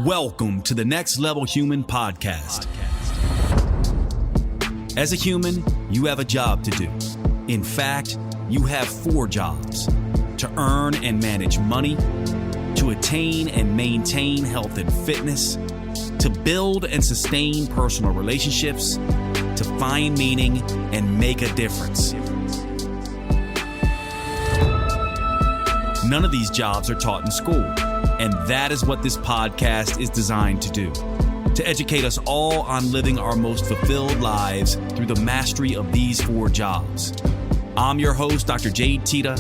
Welcome to the Next Level Human podcast. As a human, you have a job to do. In fact, you have 4 jobs: to earn and manage money, to attain and maintain health and fitness, to build and sustain personal relationships, to find meaning and make a difference. None of these jobs are taught in school, and that is what this podcast is designed to do: to educate us all on living our most fulfilled lives through the mastery of these 4 jobs. I'm your host, Dr. Jade Teta,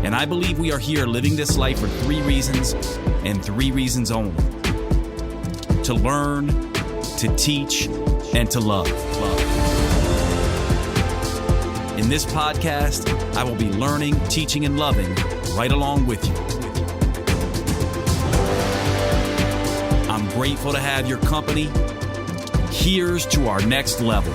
and I believe we are here living this life for 3 reasons, and 3 reasons only: to learn, to teach, and to love. In this podcast, I will be learning, teaching, and loving right along with you. I'm grateful to have your company. Here's to our next level.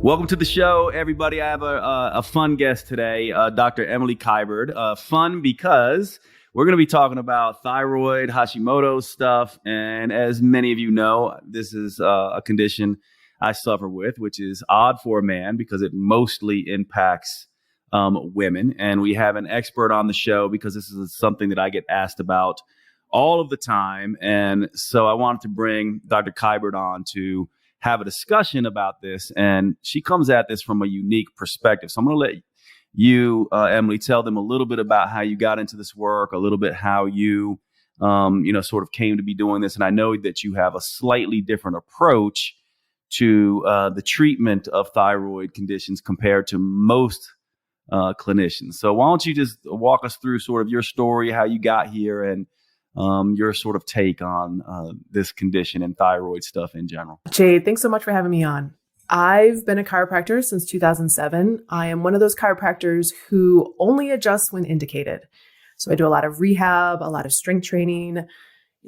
Welcome to the show, everybody. I have a fun guest today, Dr. Emily Kiberd. Fun because we're going to be talking about thyroid, Hashimoto stuff. And as many of you know, this is a condition I suffer with, which is odd for a man because it mostly impacts women. And we have an expert on the show because this is something that I get asked about all of the time. And so I wanted to bring Dr. Kiberd on to have a discussion about this. And she comes at this from a unique perspective. So I'm going to let you, Emily, tell them a little bit about how you got into this work, a little bit how you, sort of came to be doing this. And I know that you have a slightly different approach to the treatment of thyroid conditions compared to most clinicians. So why don't you just walk us through sort of your story, how you got here, and your sort of take on this condition and thyroid stuff in general. Jade, thanks so much for having me on. I've been a chiropractor since 2007. I am one of those chiropractors who only adjusts when indicated. So I do a lot of rehab, a lot of strength training,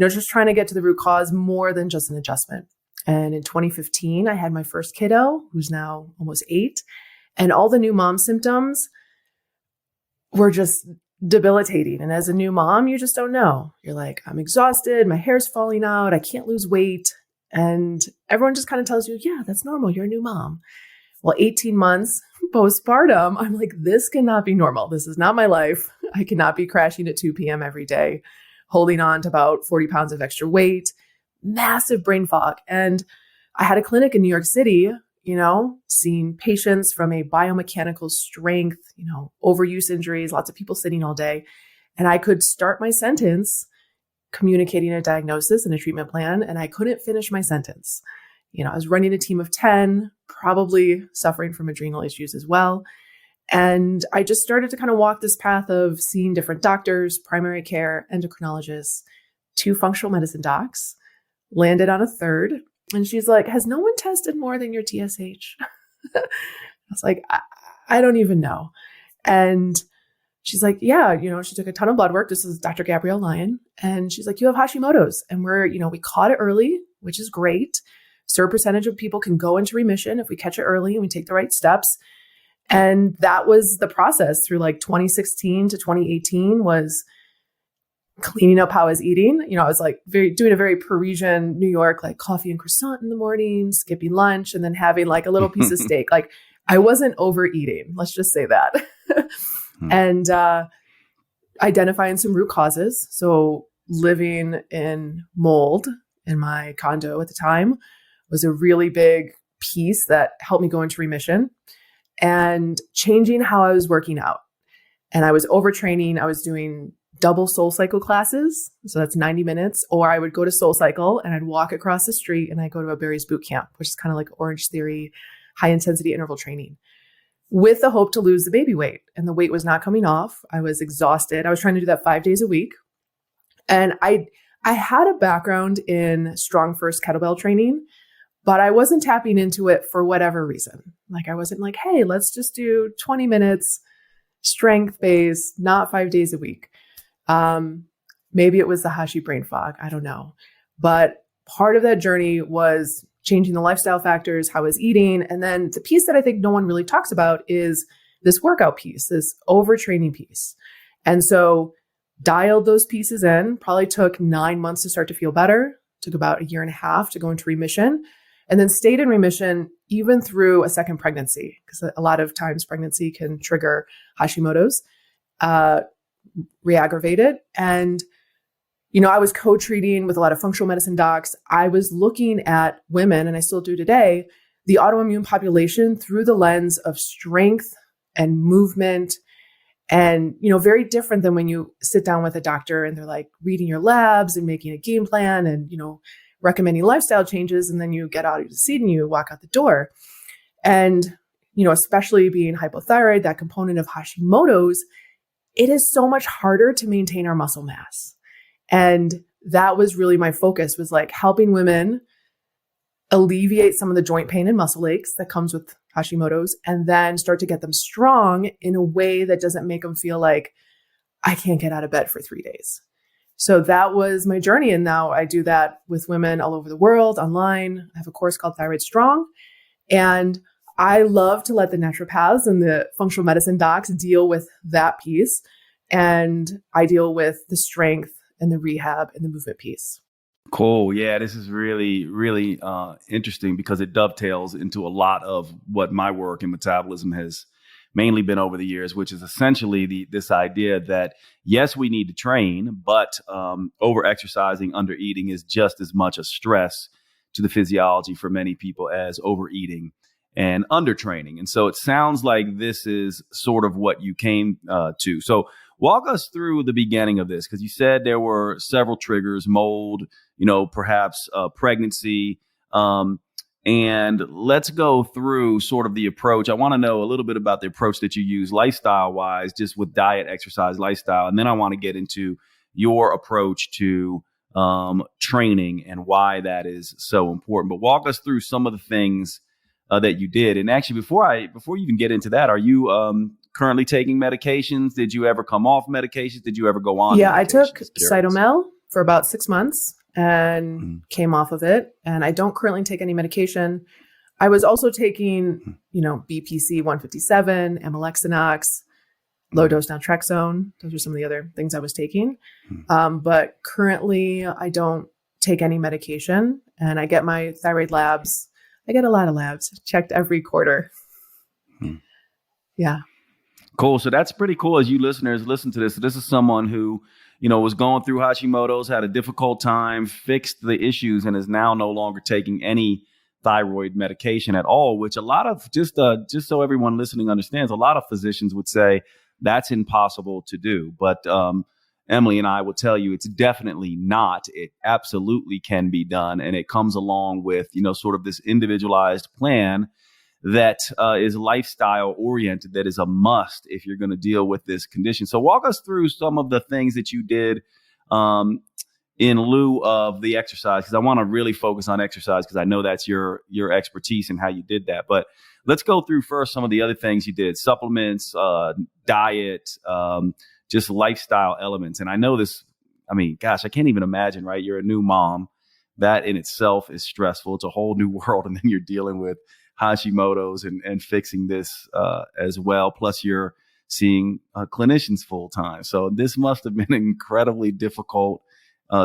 just trying to get to the root cause more than just an adjustment. And in 2015, I had my first kiddo, who's now almost 8. And all the new mom symptoms were just debilitating. And as a new mom, you just don't know. You're like, I'm exhausted. My hair's falling out. I can't lose weight. And everyone just kind of tells you, yeah, that's normal. You're a new mom. Well, 18 months postpartum, I'm like, this cannot be normal. This is not my life. I cannot be crashing at 2 p.m. every day, holding on to about 40 pounds of extra weight, massive brain fog. And I had a clinic in New York City, seeing patients from a biomechanical strength, overuse injuries, lots of people sitting all day. And I could start my sentence communicating a diagnosis and a treatment plan, and I couldn't finish my sentence. I was running a team of 10, probably suffering from adrenal issues as well. And I just started to kind of walk this path of seeing different doctors, primary care, endocrinologists, 2 functional medicine docs, landed on a 3rd. And she's like, has no one tested more than your TSH? I was like, I don't even know. And she's like, yeah, she took a ton of blood work. This is Dr. Gabrielle Lyon. And she's like, you have Hashimoto's. And we caught it early, which is great. Certain percentage of people can go into remission if we catch it early and we take the right steps. And that was the process through like 2016 to 2018 was cleaning up how I was eating. I was like doing a very Parisian New York, like coffee and croissant in the morning, skipping lunch, and then having like a little piece of steak. Like I wasn't overeating. Let's just say that. And identifying some root causes. So living in mold in my condo at the time was a really big piece that helped me go into remission, and changing how I was working out. And I was overtraining. I was doing double Soul Cycle classes. So that's 90 minutes. Or I would go to Soul Cycle and I'd walk across the street and I'd go to a Barry's boot camp, which is kind of like Orange Theory, high intensity interval training, with the hope to lose the baby weight. And the weight was not coming off. I was exhausted. I was trying to do that 5 days a week. And I had a background in strong first kettlebell training, but I wasn't tapping into it for whatever reason. Like I wasn't like, hey, let's just do 20 minutes strength based, not 5 days a week. Maybe it was the Hashi brain fog. I don't know. But part of that journey was changing the lifestyle factors, how I was eating. And then the piece that I think no one really talks about is this workout piece, this overtraining piece. And so dialed those pieces in, probably took 9 months to start to feel better, took about 1.5 years to go into remission, and then stayed in remission even through a second pregnancy, because a lot of times pregnancy can trigger Hashimoto's, re-aggravated. And, I was co-treating with a lot of functional medicine docs. I was looking at women, and I still do today, the autoimmune population through the lens of strength and movement. And, very different than when you sit down with a doctor and they're like reading your labs and making a game plan and, recommending lifestyle changes. And then you get out of the seat and you walk out the door. And, especially being hypothyroid, that component of Hashimoto's, it is so much harder to maintain our muscle mass. And that was really my focus, was like helping women alleviate some of the joint pain and muscle aches that comes with Hashimoto's, and then start to get them strong in a way that doesn't make them feel like I can't get out of bed for 3 days. So that was my journey. And now I do that with women all over the world online. I have a course called Thyroid Strong. And I love to let the naturopaths and the functional medicine docs deal with that piece. And I deal with the strength and the rehab and the movement piece. Cool. Yeah, this is really, really interesting because it dovetails into a lot of what my work in metabolism has mainly been over the years, which is essentially this idea that, yes, we need to train, but over-exercising, under-eating is just as much a stress to the physiology for many people as overeating and undertraining. And so it sounds like this is sort of what you came to. So walk us through the beginning of this, because you said there were several triggers: mold, perhaps pregnancy. And let's go through sort of the approach. I want to know a little bit about the approach that you use lifestyle wise, just with diet, exercise, lifestyle. And then I want to get into your approach to training and why that is so important. But walk us through some of the things that you did. And actually, before you even get into that, are you currently taking medications? Did you ever come off medications? Did you ever go on? Yeah, I took Cytomel for about 6 months and came off of it. And I don't currently take any medication. I was also taking, BPC 157, Amlexinox, low dose naltrexone. Those are some of the other things I was taking. But currently I don't take any medication, and I get my thyroid labs. I get a lot of labs checked every quarter. Yeah. Cool. So that's pretty cool. As you listeners listen to this, this is someone who, was going through Hashimoto's, had a difficult time, fixed the issues, and is now no longer taking any thyroid medication at all, which a lot of, just so everyone listening understands, a lot of physicians would say that's impossible to do. But Emily and I will tell you it's definitely not. It absolutely can be done. And it comes along with, sort of this individualized plan that is lifestyle oriented, that is a must if you're going to deal with this condition. So walk us through some of the things that you did in lieu of the exercise, because I want to really focus on exercise because I know that's your expertise and how you did that. But let's go through first some of the other things you did: supplements, diet, just lifestyle elements. And I know this, gosh, I can't even imagine, right? You're a new mom. That in itself is stressful. It's a whole new world. And then you're dealing with Hashimoto's and fixing this as well. Plus you're seeing clinicians full time. So this must have been an incredibly difficult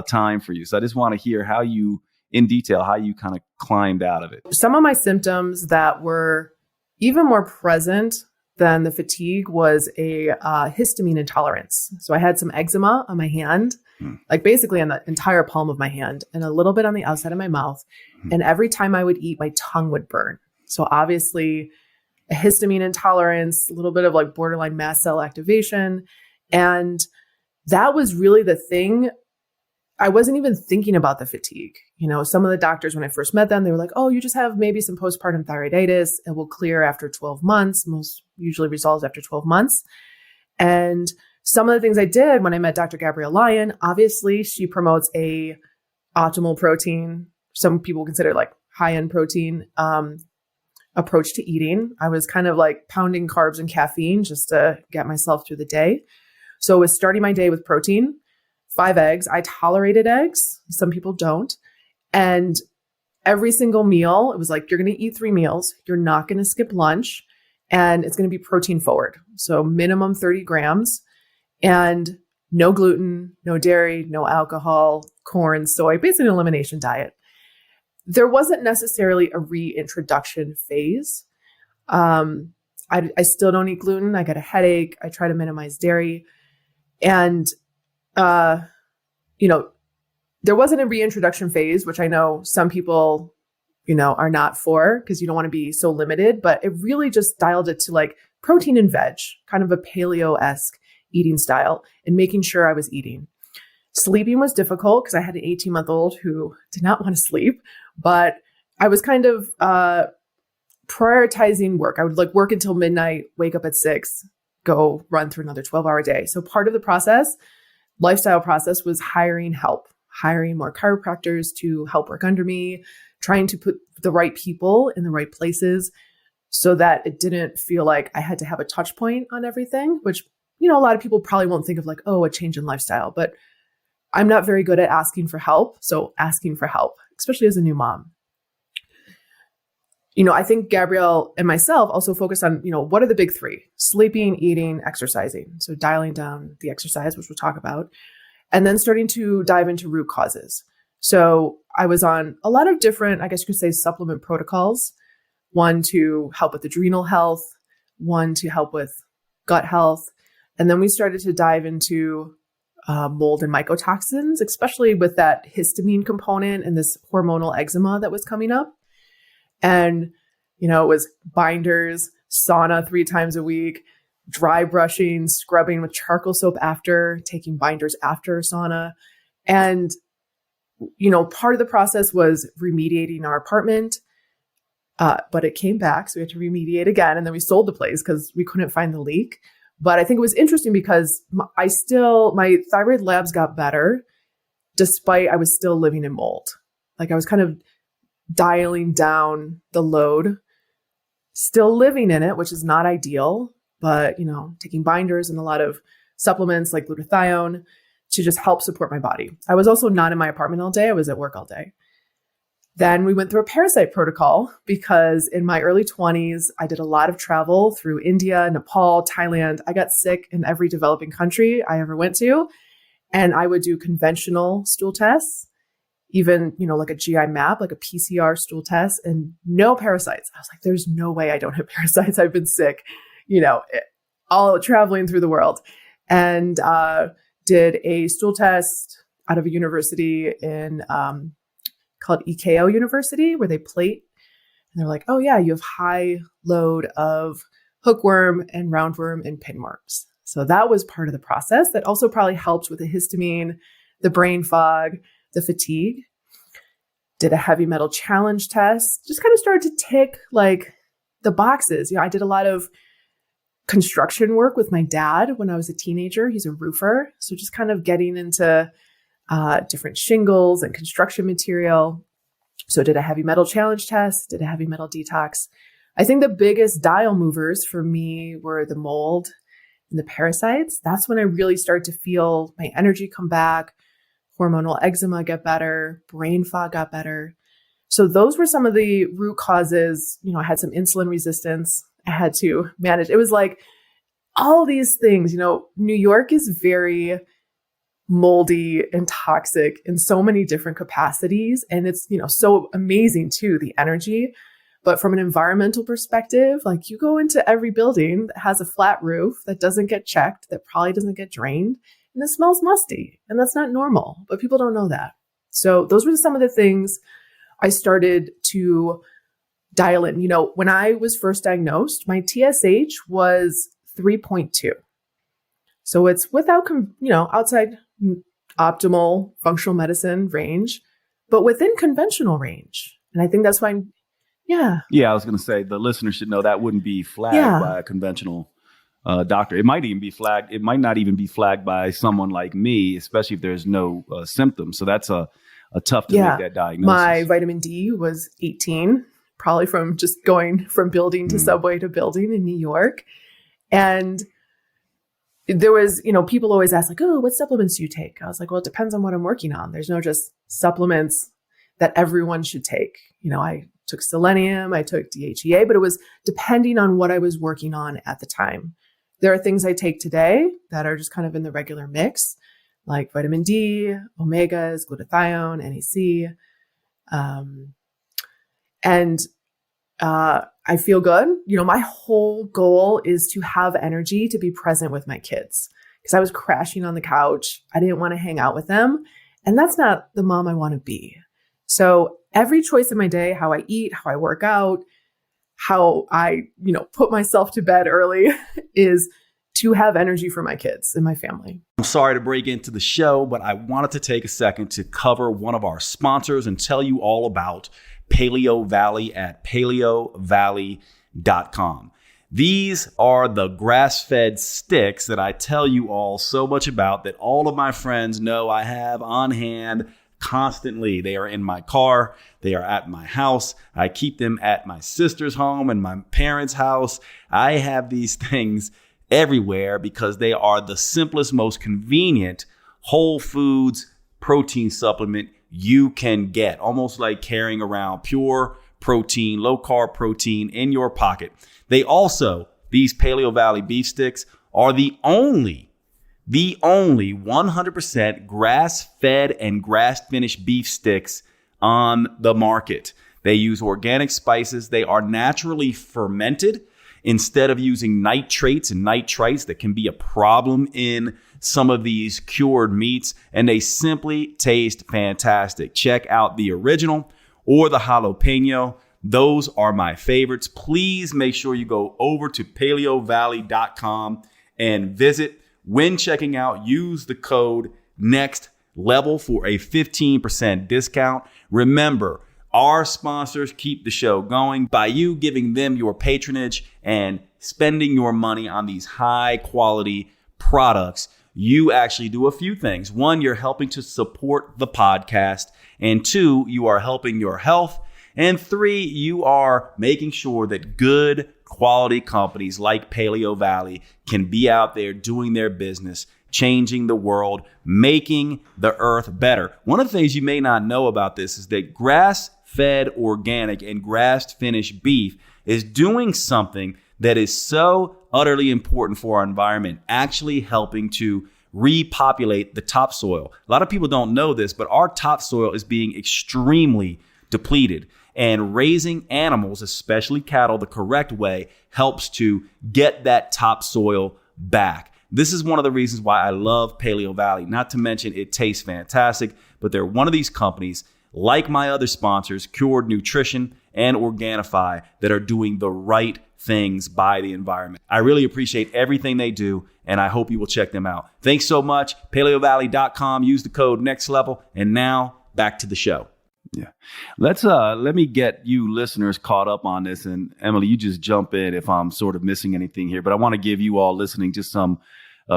time for you. So I just want to hear how you kind of climbed out of it. Some of my symptoms that were even more present than the fatigue was a histamine intolerance. So I had some eczema on my hand, like basically on the entire palm of my hand, and a little bit on the outside of my mouth. And every time I would eat, my tongue would burn. So obviously a histamine intolerance, a little bit of like borderline mast cell activation. And that was really the thing. I wasn't even thinking about the fatigue. Some of the doctors, when I first met them, they were like, oh, you just have maybe some postpartum thyroiditis. It will clear after 12 months. Most usually resolves after 12 months. And some of the things I did when I met Dr. Gabrielle Lyon, obviously she promotes a optimal protein. Some people consider like high-end protein approach to eating. I was kind of like pounding carbs and caffeine just to get myself through the day. So I was starting my day with protein, 5 eggs. I tolerated eggs. Some people don't. And every single meal, it was like, you're going to eat 3 meals. You're not going to skip lunch, and it's going to be protein forward. So minimum 30 grams, and no gluten, no dairy, no alcohol, corn, soy, basically an elimination diet. There wasn't necessarily a reintroduction phase. I still don't eat gluten. I get a headache. I try to minimize dairy. And, there wasn't a reintroduction phase, which I know some people, are not for, because you don't want to be so limited, but it really just dialed it to like protein and veg, kind of a paleo-esque eating style, and making sure I was eating. Sleeping was difficult because I had an 18-month-old who did not want to sleep, but I was kind of prioritizing work. I would like work until midnight, wake up at 6, go run through another 12-hour day. So part of the process, lifestyle process, was hiring help, hiring more chiropractors to help work under me, trying to put the right people in the right places so that it didn't feel like I had to have a touch point on everything, which, a lot of people probably won't think of like, oh, a change in lifestyle, but I'm not very good at asking for help. So asking for help, especially as a new mom. I think Gabrielle and myself also focus on, what are the big 3? Sleeping, eating, exercising. So dialing down the exercise, which we'll talk about, and then starting to dive into root causes. So I was on a lot of different, I guess you could say, supplement protocols. One to help with adrenal health, one to help with gut health. And then we started to dive into mold and mycotoxins, especially with that histamine component and this hormonal eczema that was coming up. And, it was binders, sauna 3 times a week, dry brushing, scrubbing with charcoal soap after, taking binders after sauna. And, part of the process was remediating our apartment, but it came back. So we had to remediate again. And then we sold the place because we couldn't find the leak. But I think it was interesting because my thyroid labs got better despite I was still living in mold. Like I was kind of dialing down the load, still living in it, which is not ideal, but, taking binders and a lot of supplements like glutathione to just help support my body. I was also not in my apartment all day. I was at work all day. Then we went through a parasite protocol because in my early 20s, I did a lot of travel through India, Nepal, Thailand. I got sick in every developing country I ever went to. And I would do conventional stool tests, even, like a GI map, like a PCR stool test, and no parasites. I was like, there's no way I don't have parasites. I've been sick, all traveling through the world. And did a stool test out of a university in called EKO University, where they plate, and they're like, oh yeah, you have high load of hookworm and roundworm and pinworms. So that was part of the process that also probably helped with the histamine, the brain fog, the fatigue. Did a heavy metal challenge test, just kind of started to tick like the boxes. I did a lot of construction work with my dad when I was a teenager. He's a roofer. So just kind of getting into different shingles and construction material. So did a heavy metal challenge test, did a heavy metal detox. I think the biggest dial movers for me were the mold and the parasites. That's when I really started to feel my energy come back, hormonal eczema get better, brain fog got better. So those were some of the root causes. I had some insulin resistance I had to manage. It was like all these things, New York is very moldy and toxic in so many different capacities. And it's, so amazing too, the energy. But from an environmental perspective, like you go into every building that has a flat roof that doesn't get checked, that probably doesn't get drained, and it smells musty. And that's not normal, but people don't know that. So those were some of the things I started to dial in. When I was first diagnosed, my TSH was 3.2. So it's without, outside optimal functional medicine range, but within conventional range. And I think that's why, yeah. Yeah, I was going to say the listener should know that wouldn't be flagged by a conventional doctor. It might even be flagged. It might not even be flagged by someone like me, especially if there's no symptoms. So that's a tough to make that diagnosis. My vitamin D was 18, probably from just going from building to subway to building in New York. And there was, people always ask like, oh, what supplements do you take? I was like, well, it depends on what I'm working on. There's no just supplements that everyone should take. I took selenium, I took DHEA, but it was depending on what I was working on at the time. There are things I take today that are just kind of in the regular mix, like vitamin D, omegas, glutathione, NAC. I feel good. My whole goal is to have energy to be present with my kids because I was crashing on the couch. I didn't want to hang out with them. And that's not the mom I want to be. So every choice in my day, how I eat, how I work out, how I, put myself to bed early is to have energy for my kids and my family. I'm sorry to break into the show, but I wanted to take a second to cover one of our sponsors and tell you all about Paleo Valley at paleovalley.com. These are the grass-fed sticks that I tell you all so much about that all of my friends know I have on hand constantly. They are in my car. They are at my house. I keep them at my sister's home and my parents' house. I have these things everywhere because they are the simplest, most convenient whole foods protein supplement you can get. Almost like carrying around pure protein, low carb protein in your pocket. They also, these Paleo Valley beef sticks are the only 100% grass-fed and grass-finished beef sticks on the market. They use organic spices. They are naturally fermented instead of using nitrates and nitrites that can be a problem in some of these cured meats. And they simply taste fantastic. Check out the original or the jalapeno. Those are my favorites. Please make sure you go over to paleovalley.com and visit. When checking out, use the code NEXTLEVEL for a 15% discount. Remember, our sponsors keep the show going by you giving them your patronage and spending your money on these high quality products. You actually do a few things. One, you're helping to support the podcast. And two, you are helping your health. And three, you are making sure that good quality companies like Paleo Valley can be out there doing their business, changing the world, making the earth better. One of the things you may not know about this is that grass-fed organic and grass-finished beef is doing something that is so utterly important for our environment, actually helping to repopulate the topsoil. A lot of people don't know this, but our topsoil is being extremely depleted. And raising animals, especially cattle, the correct way helps to get that topsoil back. This is one of the reasons why I love Paleo Valley. Not to mention it tastes fantastic, but they're one of these companies, like my other sponsors, Cured Nutrition and Organifi, that are doing the right things by the environment. I really appreciate everything they do, and I hope you will check them out. Thanks so much. paleovalley.com. Use the code NEXTLEVEL. And now back to the show. Yeah. Let me get you listeners caught up on this. And Emily, you just jump in if I'm sort of missing anything here, but I want to give you all listening just some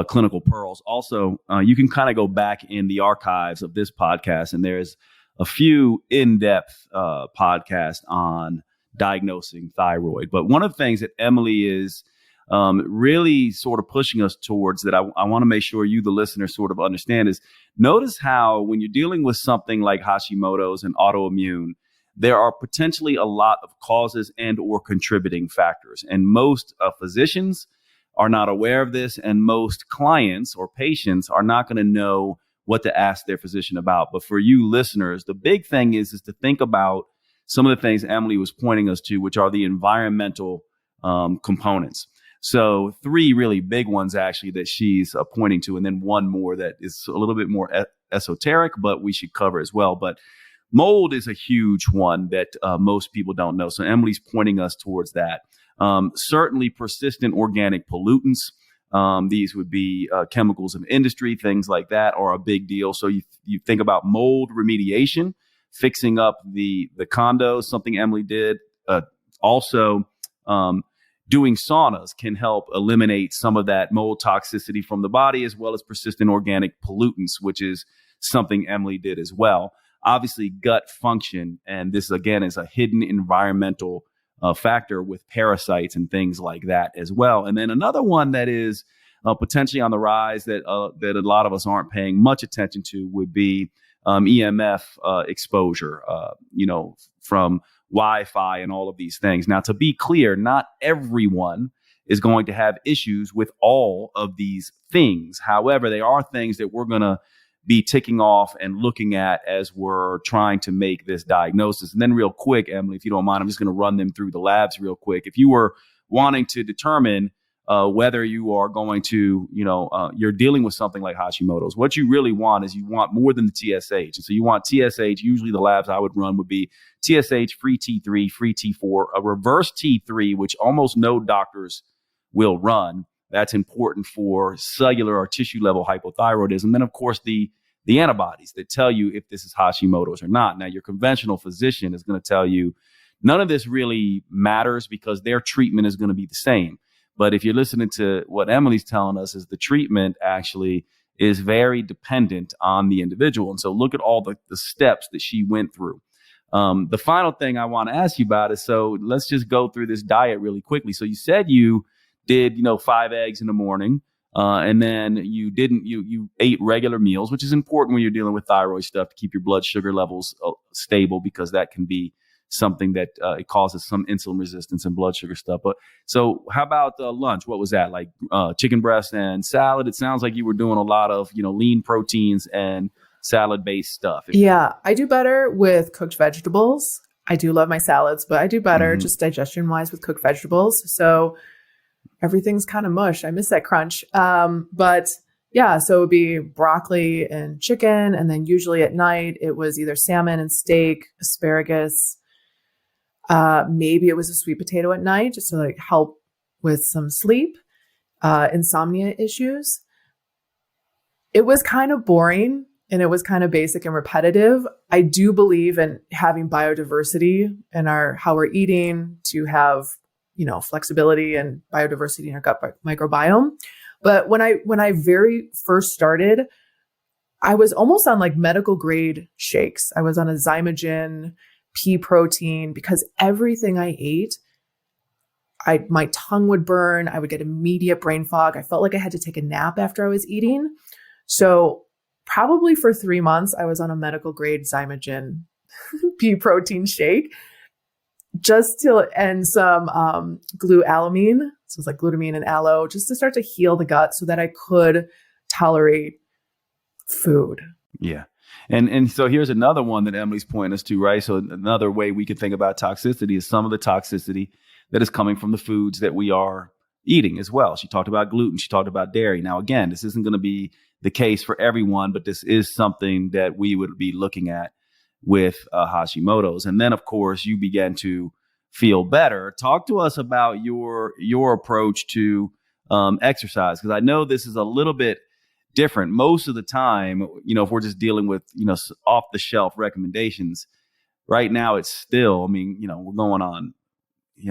clinical pearls. Also, you can kind of go back in the archives of this podcast, and there's a few in-depth podcasts on diagnosing thyroid. But one of the things that Emily is really sort of pushing us towards that I want to make sure you, the listener, sort of understand is notice how when you're dealing with something like Hashimoto's and autoimmune, there are potentially a lot of causes and or contributing factors. And most physicians are not aware of this, and most clients or patients are not going to know what to ask their physician about. But for you listeners, the big thing is to think about some of the things Emily was pointing us to, which are the environmental components. So 3 really big ones actually that she's pointing to, and then one more that is a little bit more esoteric, but we should cover as well. But mold is a huge one that most people don't know. So Emily's pointing us towards that. Certainly persistent organic pollutants. These would be chemicals of industry, things like that are a big deal. So you think about mold remediation, fixing up the condos, something Emily did. Also, doing saunas can help eliminate some of that mold toxicity from the body, as well as persistent organic pollutants, which is something Emily did as well. Obviously, gut function, and this again is a hidden environmental factor with parasites and things like that as well. And then another one that is potentially on the rise that a lot of us aren't paying much attention to would be EMF exposure, from Wi-Fi and all of these things. Now, to be clear, not everyone is going to have issues with all of these things. However, they are things that we're going to be ticking off and looking at as we're trying to make this diagnosis. And then real quick, Emily, if you don't mind, I'm just going to run them through the labs real quick. If you were wanting to determine whether you are going to, you're dealing with something like Hashimoto's, what you really want is you want more than the TSH. And so you want TSH. Usually the labs I would run would be TSH, free T3, free T4, a reverse T3, which almost no doctors will run. That's important for cellular or tissue level hypothyroidism. Then, of course, the antibodies that tell you if this is Hashimoto's or not. Now, your conventional physician is going to tell you none of this really matters because their treatment is going to be the same. But if you're listening to what Emily's telling us, is the treatment actually is very dependent on the individual. And so look at all the steps that she went through. The final thing I want to ask you about is, so let's just go through this diet really quickly. So you said you did, 5 eggs in the morning, and then you ate regular meals, which is important when you're dealing with thyroid stuff to keep your blood sugar levels stable, because that can be something that it causes some insulin resistance and blood sugar stuff. But so how about lunch? What was that like? Chicken breast and salad. It sounds like you were doing a lot of, lean proteins and salad based stuff. Yeah, I do better with cooked vegetables. I do love my salads, but I do better just digestion wise with cooked vegetables. So everything's kind of mush. I miss that crunch. But yeah, so it would be broccoli and chicken. And then usually at night, it was either salmon and steak, asparagus. Maybe it was a sweet potato at night just to like help with some sleep, insomnia issues. It was kind of boring and it was kind of basic and repetitive. I do believe in having biodiversity in how we're eating to have, flexibility and biodiversity in our gut microbiome. But when I very first started, I was almost on like medical grade shakes. I was on a Zymogen, pea protein, because everything I ate, my tongue would burn. I would get immediate brain fog. I felt like I had to take a nap after I was eating. So probably for 3 months, I was on a medical grade Zymogen pea protein shake, and some glutamine. So it's like glutamine and aloe, just to start to heal the gut so that I could tolerate food. Yeah. And so here's another one that Emily's pointing us to, right? So another way we could think about toxicity is some of the toxicity that is coming from the foods that we are eating as well. She talked about gluten. She talked about dairy. Now, again, this isn't going to be the case for everyone, but this is something that we would be looking at with Hashimoto's. And then, of course, you began to feel better. Talk to us about your approach to exercise, because I know this is a little bit different. Most of the time, if we're just dealing with, off the shelf recommendations, right now it's still, we're going on,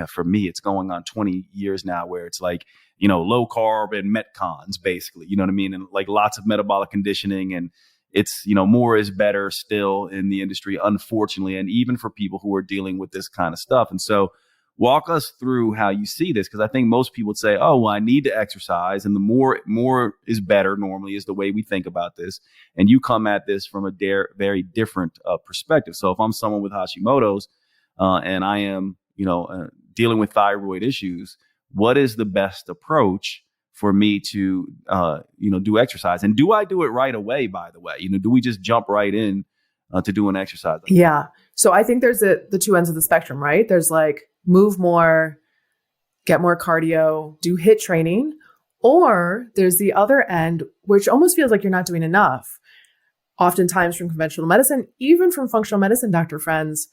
for me, it's going on 20 years now where it's like, low carb and Metcons, basically, you know what I mean? And like lots of metabolic conditioning, and it's, more is better still in the industry, unfortunately, and even for people who are dealing with this kind of stuff. And so walk us through how you see this, because I think most people would say, oh, well, I need to exercise, and the more is better normally is the way we think about this. And you come at this from a very different perspective. So if I'm someone with Hashimoto's and I am, dealing with thyroid issues, what is the best approach for me to, do exercise? And do I do it right away, by the way? Do we just jump right in to doing exercise? Yeah. So I think there's the two ends of the spectrum, right? There's like move more, get more cardio, do HIIT training, or there's the other end, which almost feels like you're not doing enough. Oftentimes from conventional medicine, even from functional medicine doctor friends,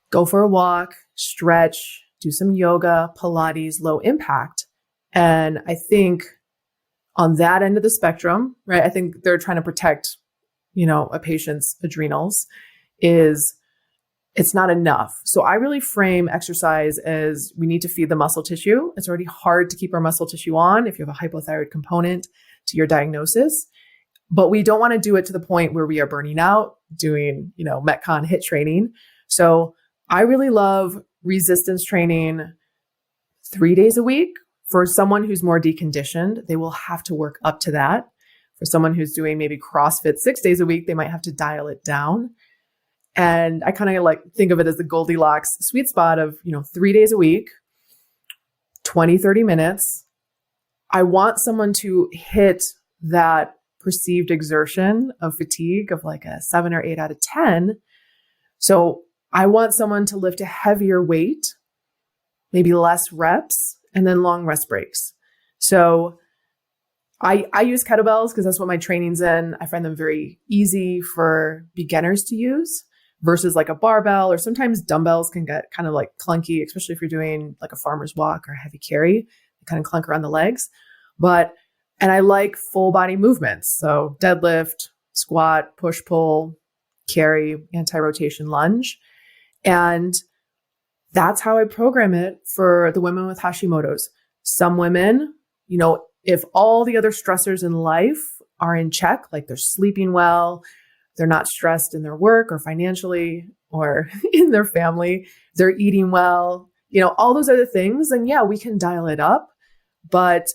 go for a walk, stretch, do some yoga, Pilates, low impact. And I think on that end of the spectrum, right, I think they're trying to protect, a patient's adrenals, it's not enough. So I really frame exercise as we need to feed the muscle tissue. It's already hard to keep our muscle tissue on if you have a hypothyroid component to your diagnosis, but we don't want to do it to the point where we are burning out doing, Metcon HIIT training. So I really love resistance training 3 days a week. For someone who's more deconditioned, they will have to work up to that. For someone who's doing maybe CrossFit 6 days a week, they might have to dial it down. And I kind of like think of it as the Goldilocks sweet spot of, 3 days a week, 20, 30 minutes. I want someone to hit that perceived exertion of fatigue of like a 7 or 8 out of 10. So I want someone to lift a heavier weight, maybe less reps, and then long rest breaks. So I use kettlebells because that's what my training's in. I find them very easy for beginners to use versus like a barbell, or sometimes dumbbells can get kind of like clunky, especially if you're doing like a farmer's walk or a heavy carry. They kind of clunk around the legs. And I like full body movements. So deadlift, squat, push, pull, carry, anti-rotation lunge. And that's how I program it for the women with Hashimoto's. Some women, if all the other stressors in life are in check, like they're sleeping well, they're not stressed in their work or financially or in their family, they're eating well, all those other things, then yeah, we can dial it up. But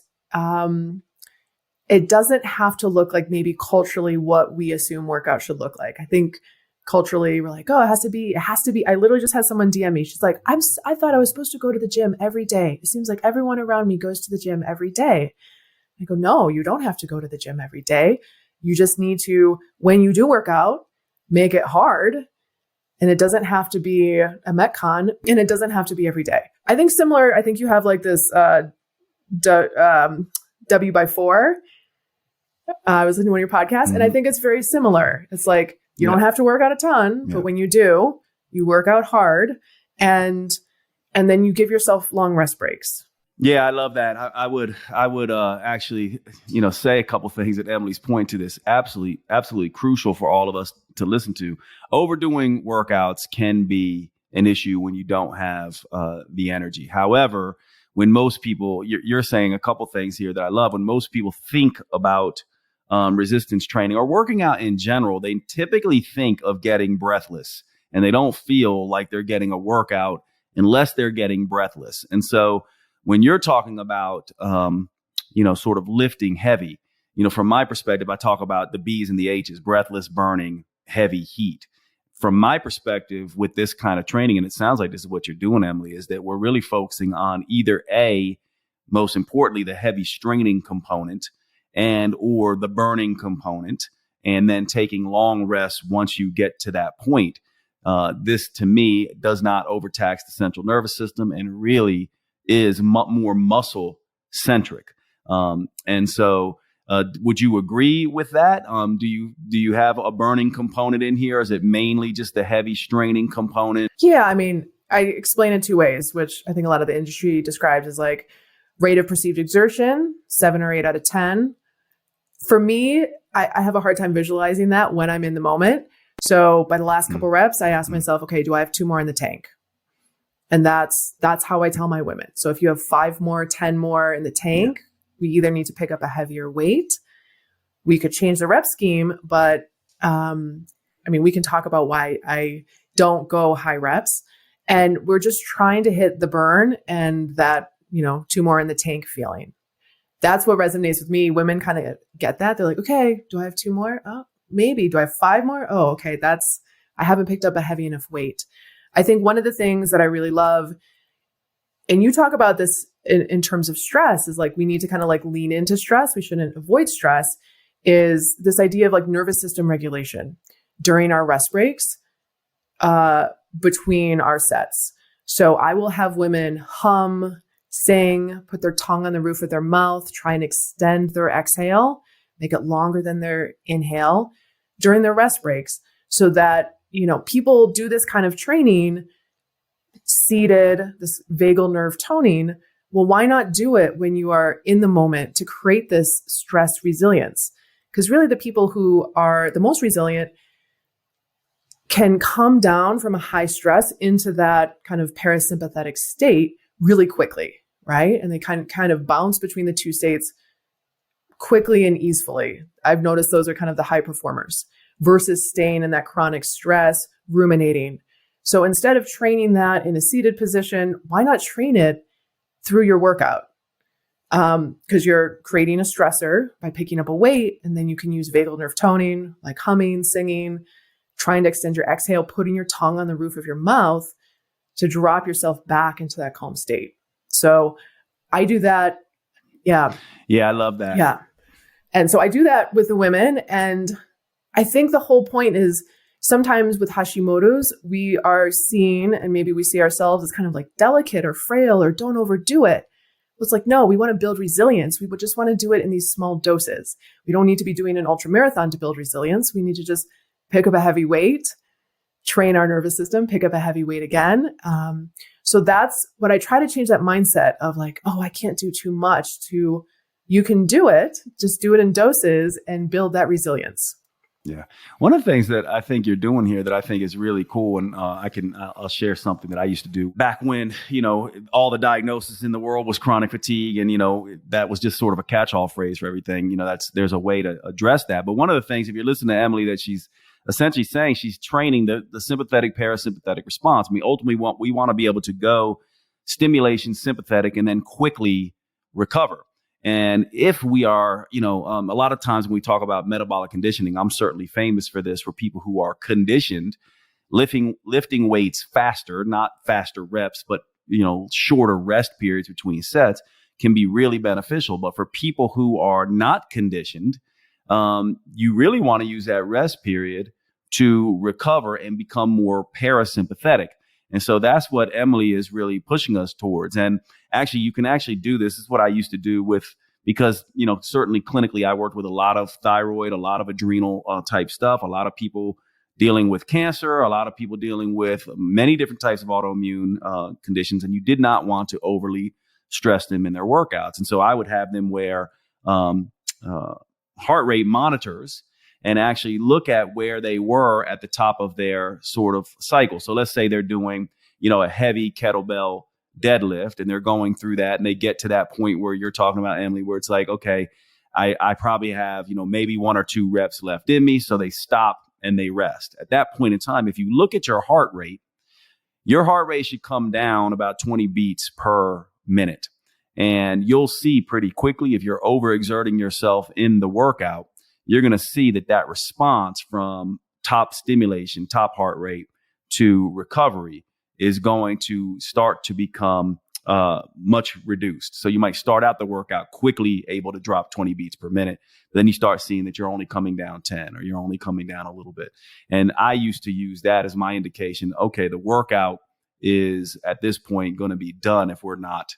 it doesn't have to look like maybe culturally what we assume workout should look like. I think culturally we're like, oh, it has to be. I literally just had someone DM me. She's like, I thought I was supposed to go to the gym every day. It seems like everyone around me goes to the gym every day. I go, no, you don't have to go to the gym every day. You just need to, when you do work out, make it hard. And it doesn't have to be a Metcon, and it doesn't have to be every day. I think you have like this W by 4. I was listening to one of your podcasts, and I think it's very similar. It's like, you don't have to work out a ton, but when you do, you work out hard, and then you give yourself long rest breaks. Yeah, I love that. I would actually, say a couple things at Emily's point to this. Absolutely crucial for all of us to listen to. Overdoing workouts can be an issue when you don't have the energy. However, when most people, you're saying a couple things here that I love. When most people think about resistance training or working out in general, they typically think of getting breathless, and they don't feel like they're getting a workout unless they're getting breathless. And so when you're talking about, sort of lifting heavy, from my perspective, I talk about the B's and the H's: breathless, burning, heavy, heat. From my perspective, with this kind of training, and it sounds like this is what you're doing, Emily, is that we're really focusing on either most importantly, the heavy straining component and or the burning component, and then taking long rests once you get to that point. This, to me, does not overtax the central nervous system and really is more muscle centric. And so would you agree with that? Do you have a burning component in here? Is it mainly just the heavy straining component? Yeah, I mean, I explain it 2 ways, which I think a lot of the industry describes as like rate of perceived exertion, 7 or 8 out of 10. For me, I have a hard time visualizing that when I'm in the moment. So by the last couple reps, I ask myself, okay, do I have 2 more in the tank? And that's how I tell my women. So if you have 5 more, 10 more in the tank, we either need to pick up a heavier weight. We could change the rep scheme, but we can talk about why I don't go high reps. And we're just trying to hit the burn and that, 2 more in the tank feeling. That's what resonates with me. Women kind of get that. They're like, okay, do I have 2 more? Oh, maybe. Do I have 5 more? Oh, okay. I haven't picked up a heavy enough weight. I think one of the things that I really love, and you talk about this in terms of stress, is like we need to kind of like lean into stress. We shouldn't avoid stress, is this idea of like nervous system regulation during our rest breaks between our sets. So I will have women hum, sing, put their tongue on the roof of their mouth, try and extend their exhale, make it longer than their inhale during their rest breaks, so that people do this kind of training seated, this vagal nerve toning. Well, why not do it when you are in the moment to create this stress resilience? Because really the people who are the most resilient can come down from a high stress into that kind of parasympathetic state really quickly, right? And they kind of bounce between the 2 states quickly and easily. I've noticed those are kind of the high performers versus staying in that chronic stress, ruminating. So instead of training that in a seated position, why not train it through your workout? because you're creating a stressor by picking up a weight, and then you can use vagal nerve toning, like humming, singing, trying to extend your exhale, putting your tongue on the roof of your mouth to drop yourself back into that calm state. So I do that. Yeah. Yeah, I love that. Yeah. And so I do that with the women. And I think the whole point is sometimes with Hashimoto's, we are seen, and maybe we see ourselves as kind of like delicate or frail or don't overdo it. It's like, no, we want to build resilience. We would just want to do it in these small doses. We don't need to be doing an ultra marathon to build resilience. We need to just pick up a heavy weight, train our nervous system, pick up a heavy weight again. So that's what I try to change, that mindset of like, oh, I can't do too much, to you can do it, just do it in doses and build that resilience. Yeah. One of the things that I think you're doing here that I think is really cool, and I'll share something that I used to do back when, all the diagnosis in the world was chronic fatigue, and, that was just sort of a catch-all phrase for everything. There's a way to address that. But one of the things, if you're listening to Emily, that she's essentially saying, she's training the sympathetic parasympathetic response. I mean, ultimately we want to be able to go stimulation, sympathetic, and then quickly recover. And if we are, a lot of times when we talk about metabolic conditioning, I'm certainly famous for this, for people who are conditioned, lifting weights faster, not faster reps, but, shorter rest periods between sets can be really beneficial. But for people who are not conditioned, you really want to use that rest period to recover and become more parasympathetic. And so that's what Emily is really pushing us towards. And actually, you can actually do this. This is what I used to do because, certainly clinically, I worked with a lot of thyroid, a lot of adrenal type stuff, a lot of people dealing with cancer, a lot of people dealing with many different types of autoimmune conditions. And you did not want to overly stress them in their workouts. And so I would have them wear heart rate monitors and actually look at where they were at the top of their sort of cycle. So let's say they're doing, a heavy kettlebell deadlift, and they're going through that, and they get to that point where you're talking about, Emily, where it's like, okay, I probably have, maybe 1 or 2 reps left in me. So they stop and they rest. At that point in time, if you look at your heart rate should come down about 20 beats per minute. And you'll see pretty quickly, if you're overexerting yourself in the workout, you're going to see that response from top stimulation, top heart rate to recovery is going to start to become much reduced. So you might start out the workout quickly, able to drop 20 beats per minute. Then you start seeing that you're only coming down 10, or you're only coming down a little bit. And I used to use that as my indication. Okay, the workout is at this point going to be done if we're not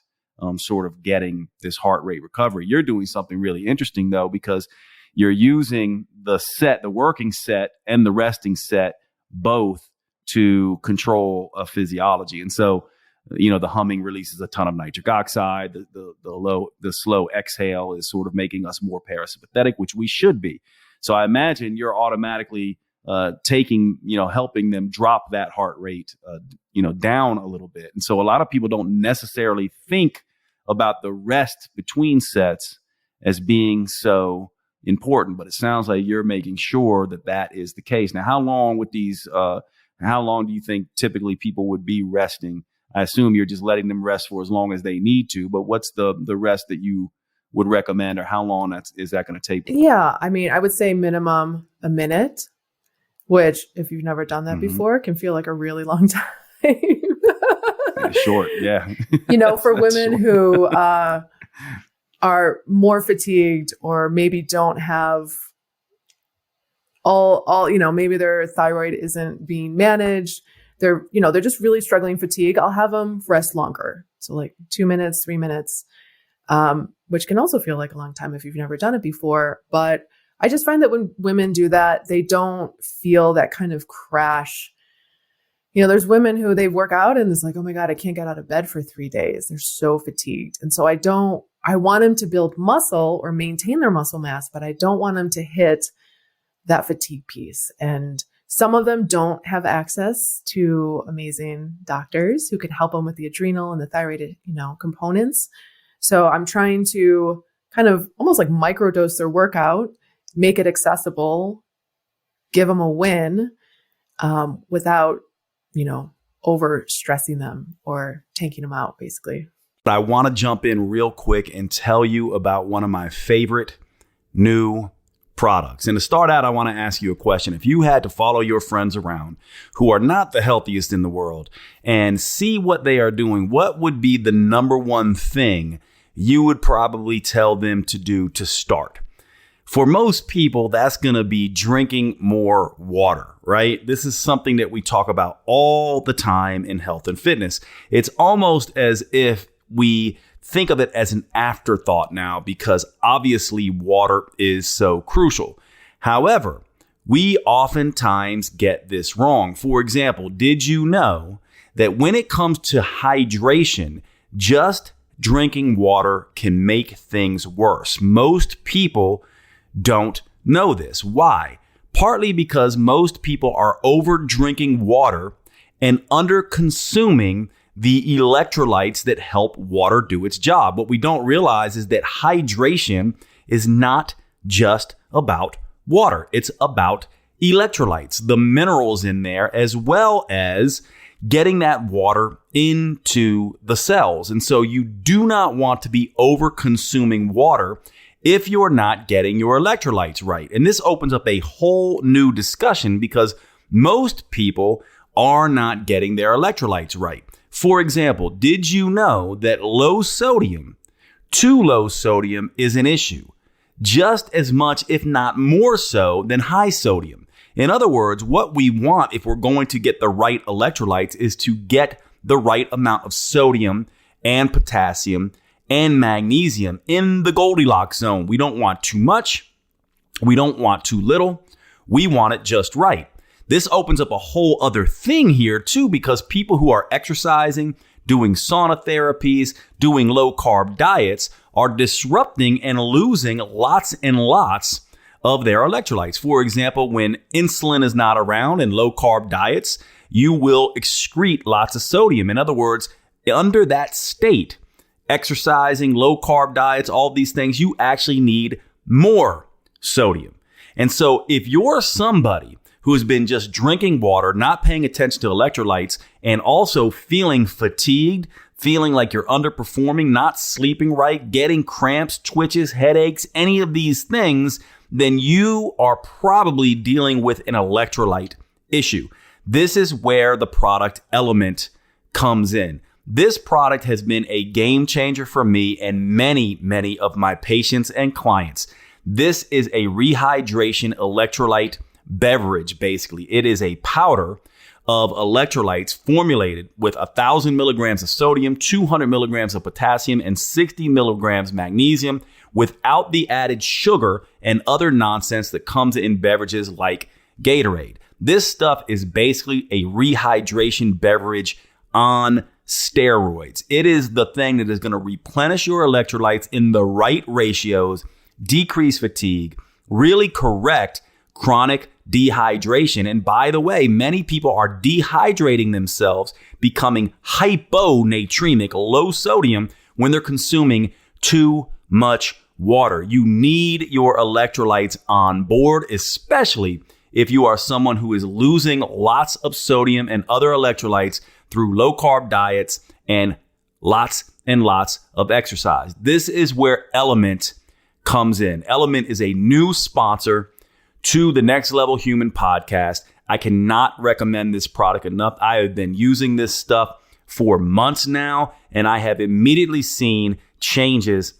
sort of getting this heart rate recovery. You're doing something really interesting, though, because you're using the working set and the resting set both to control a physiology. And so, the humming releases a ton of nitric oxide. The slow exhale is sort of making us more parasympathetic, which we should be. So I imagine you're automatically helping them drop that heart rate, down a little bit. And so a lot of people don't necessarily think about the rest between sets as being so important, but it sounds like you're making sure that is the case. Now, how long do you think typically people would be resting? I assume you're just letting them rest for as long as they need to, but what's the rest that you would recommend, or how long is that going to take? Yeah. I mean, I would say minimum a minute, which if you've never done that before can feel like a really long time. Short. Yeah. For women who are more fatigued, or maybe don't have all, maybe their thyroid isn't being managed. They're just really struggling fatigue. I'll have them rest longer. So like 2 minutes, 3 minutes, which can also feel like a long time if you've never done it before. But I just find that when women do that, they don't feel that kind of crash. There's women who they work out and it's like, oh my God, I can't get out of bed for 3 days. They're so fatigued. And so I want them to build muscle or maintain their muscle mass, but I don't want them to hit that fatigue piece. And some of them don't have access to amazing doctors who can help them with the adrenal and the thyroid, components. So I'm trying to kind of almost like microdose their workout, make it accessible, give them a win, without, over stressing them or tanking them out, basically. I want to jump in real quick and tell you about one of my favorite new products. And to start out, I want to ask you a question. If you had to follow your friends around who are not the healthiest in the world and see what they are doing, what would be the number one thing you would probably tell them to do to start? For most people, that's going to be drinking more water, right? This is something that we talk about all the time in health and fitness. It's almost as if we think of it as an afterthought now because obviously water is so crucial. However, we oftentimes get this wrong. For example, did you know that when it comes to hydration, just drinking water can make things worse? Most people don't know this. Why? Partly because most people are over drinking water and under consuming the electrolytes that help water do its job. What we don't realize is that hydration is not just about water. It's about electrolytes, the minerals in there, as well as getting that water into the cells. And so you do not want to be over consuming water if you're not getting your electrolytes right. And this opens up a whole new discussion because most people are not getting their electrolytes right. For example, did you know that too low sodium is an issue? Just as much, if not more so, than high sodium. In other words, what we want if we're going to get the right electrolytes is to get the right amount of sodium and potassium and magnesium in the Goldilocks zone. We don't want too much. We don't want too little. We want it just right. This opens up a whole other thing here too, because people who are exercising, doing sauna therapies, doing low carb diets are disrupting and losing lots and lots of their electrolytes. For example, when insulin is not around in low carb diets, you will excrete lots of sodium. In other words, under that state, exercising, low carb diets, all these things, you actually need more sodium. And so if you're somebody who has been just drinking water, not paying attention to electrolytes, and also feeling fatigued, feeling like you're underperforming, not sleeping right, getting cramps, twitches, headaches, any of these things, then you are probably dealing with an electrolyte issue. This is where the product Element comes in. This product has been a game changer for me and many, many of my patients and clients. This is a rehydration electrolyte beverage, basically. It is a powder of electrolytes formulated with 1,000 milligrams of sodium, 200 milligrams of potassium, and 60 milligrams magnesium without the added sugar and other nonsense that comes in beverages like Gatorade. This stuff is basically a rehydration beverage on steroids. It is the thing that is going to replenish your electrolytes in the right ratios, decrease fatigue, really correct chronic dehydration. And by the way, many people are dehydrating themselves, becoming hyponatremic, low sodium, when they're consuming too much water. You need your electrolytes on board, especially if you are someone who is losing lots of sodium and other electrolytes through low carb diets and lots of exercise. This is where Element comes in. Element is a new sponsor to the Next Level Human podcast. I cannot recommend this product enough. I have been using this stuff for months now, and I have immediately seen changes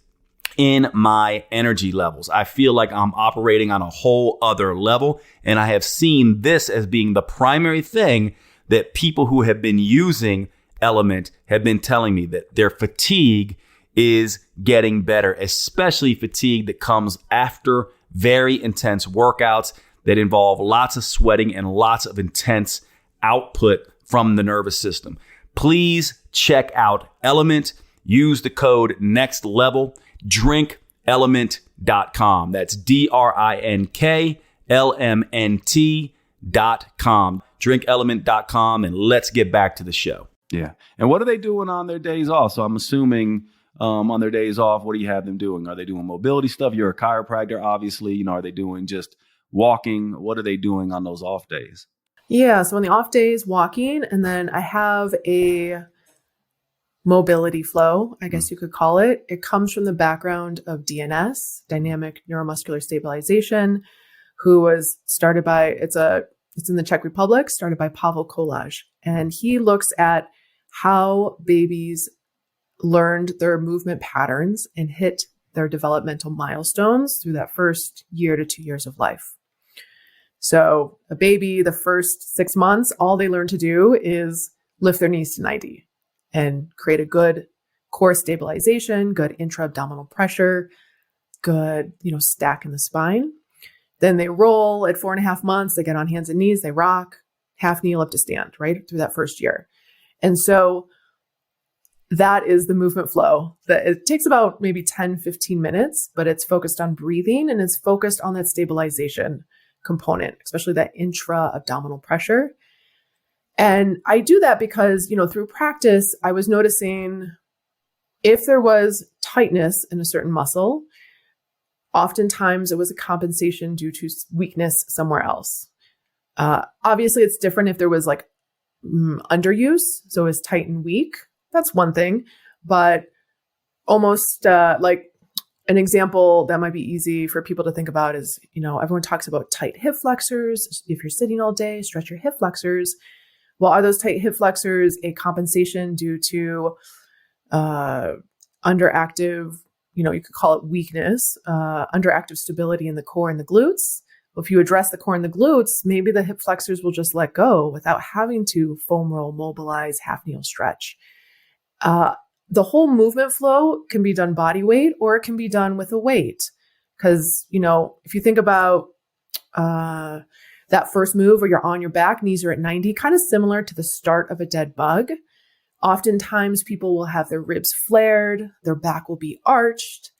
in my energy levels. I feel like I'm operating on a whole other level, and I have seen this as being the primary thing that people who have been using Element have been telling me, that their fatigue is getting better, especially fatigue that comes after very intense workouts that involve lots of sweating and lots of intense output from the nervous system. Please check out Element. Use the code NEXTLEVEL. DrinkElement.com. That's DrinkLMNT.com. DrinkElement.com, and let's get back to the show. Yeah. And what are they doing on their days off? So I'm assuming on their days off, what do you have them doing? Are they doing mobility stuff? You're a chiropractor, obviously. Are they doing just walking? What are they doing on those off days? Yeah. So on the off days, walking. And then I have a mobility flow, I guess you could call it. It comes from the background of DNS, dynamic neuromuscular stabilization, who was started by, it's in the Czech Republic, started by Pavel Kolaj. And he looks at how babies learned their movement patterns and hit their developmental milestones through that first year to 2 years of life. So a baby, the first 6 months, all they learn to do is lift their knees to 90 and create a good core stabilization, good intra-abdominal pressure, good, stack in the spine. Then they roll at 4.5 months, they get on hands and knees, they rock, half kneel up to stand, right? Through that first year. And so that is the movement flow. That it takes about maybe 10, 15 minutes, but it's focused on breathing and it's focused on that stabilization component, especially that intra-abdominal pressure. And I do that because, through practice, I was noticing if there was tightness in a certain muscle, oftentimes it was a compensation due to weakness somewhere else. Obviously, it's different if there was like underuse, so it's tight and weak. That's one thing, but almost like an example that might be easy for people to think about is, everyone talks about tight hip flexors. If you're sitting all day, stretch your hip flexors. Well, are those tight hip flexors a compensation due to underactive, you could call it weakness, underactive stability in the core and the glutes? Well, if you address the core and the glutes, maybe the hip flexors will just let go without having to foam roll, mobilize, half kneel, stretch. The whole movement flow can be done body weight or it can be done with a weight. Because, if you think about that first move where you're on your back, knees are at 90, kind of similar to the start of a dead bug. Oftentimes people will have their ribs flared, their back will be arched,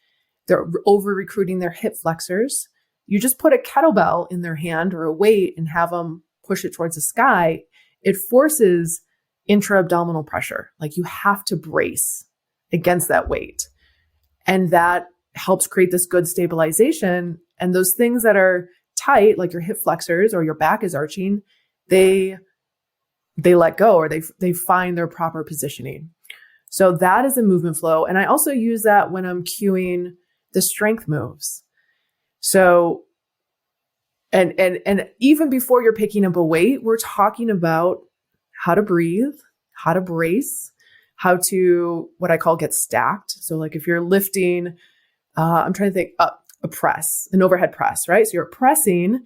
they're over recruiting their hip flexors. You just put a kettlebell in their hand or a weight and have them push it towards the sky. It forces intra-abdominal pressure. Like you have to brace against that weight. And that helps create this good stabilization. And those things that are tight, like your hip flexors or your back is arching, they let go or they find their proper positioning. So that is a movement flow. And I also use that when I'm cueing the strength moves. So, and even before you're picking up a weight, we're talking about how to breathe, how to brace, how to, what I call get stacked. So like if you're lifting, I'm trying to think, a press, an overhead press, right? So you're pressing.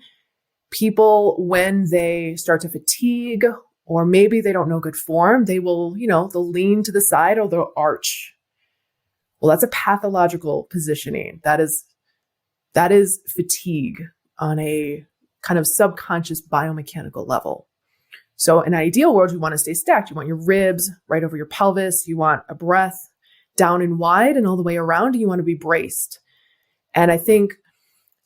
People, when they start to fatigue or maybe they don't know good form, they will, they'll lean to the side or they'll arch. Well, that's a pathological positioning. That is fatigue on a kind of subconscious biomechanical level. So in an ideal world, you want to stay stacked. You want your ribs right over your pelvis. You want a breath down and wide and all the way around. You want to be braced. And I think,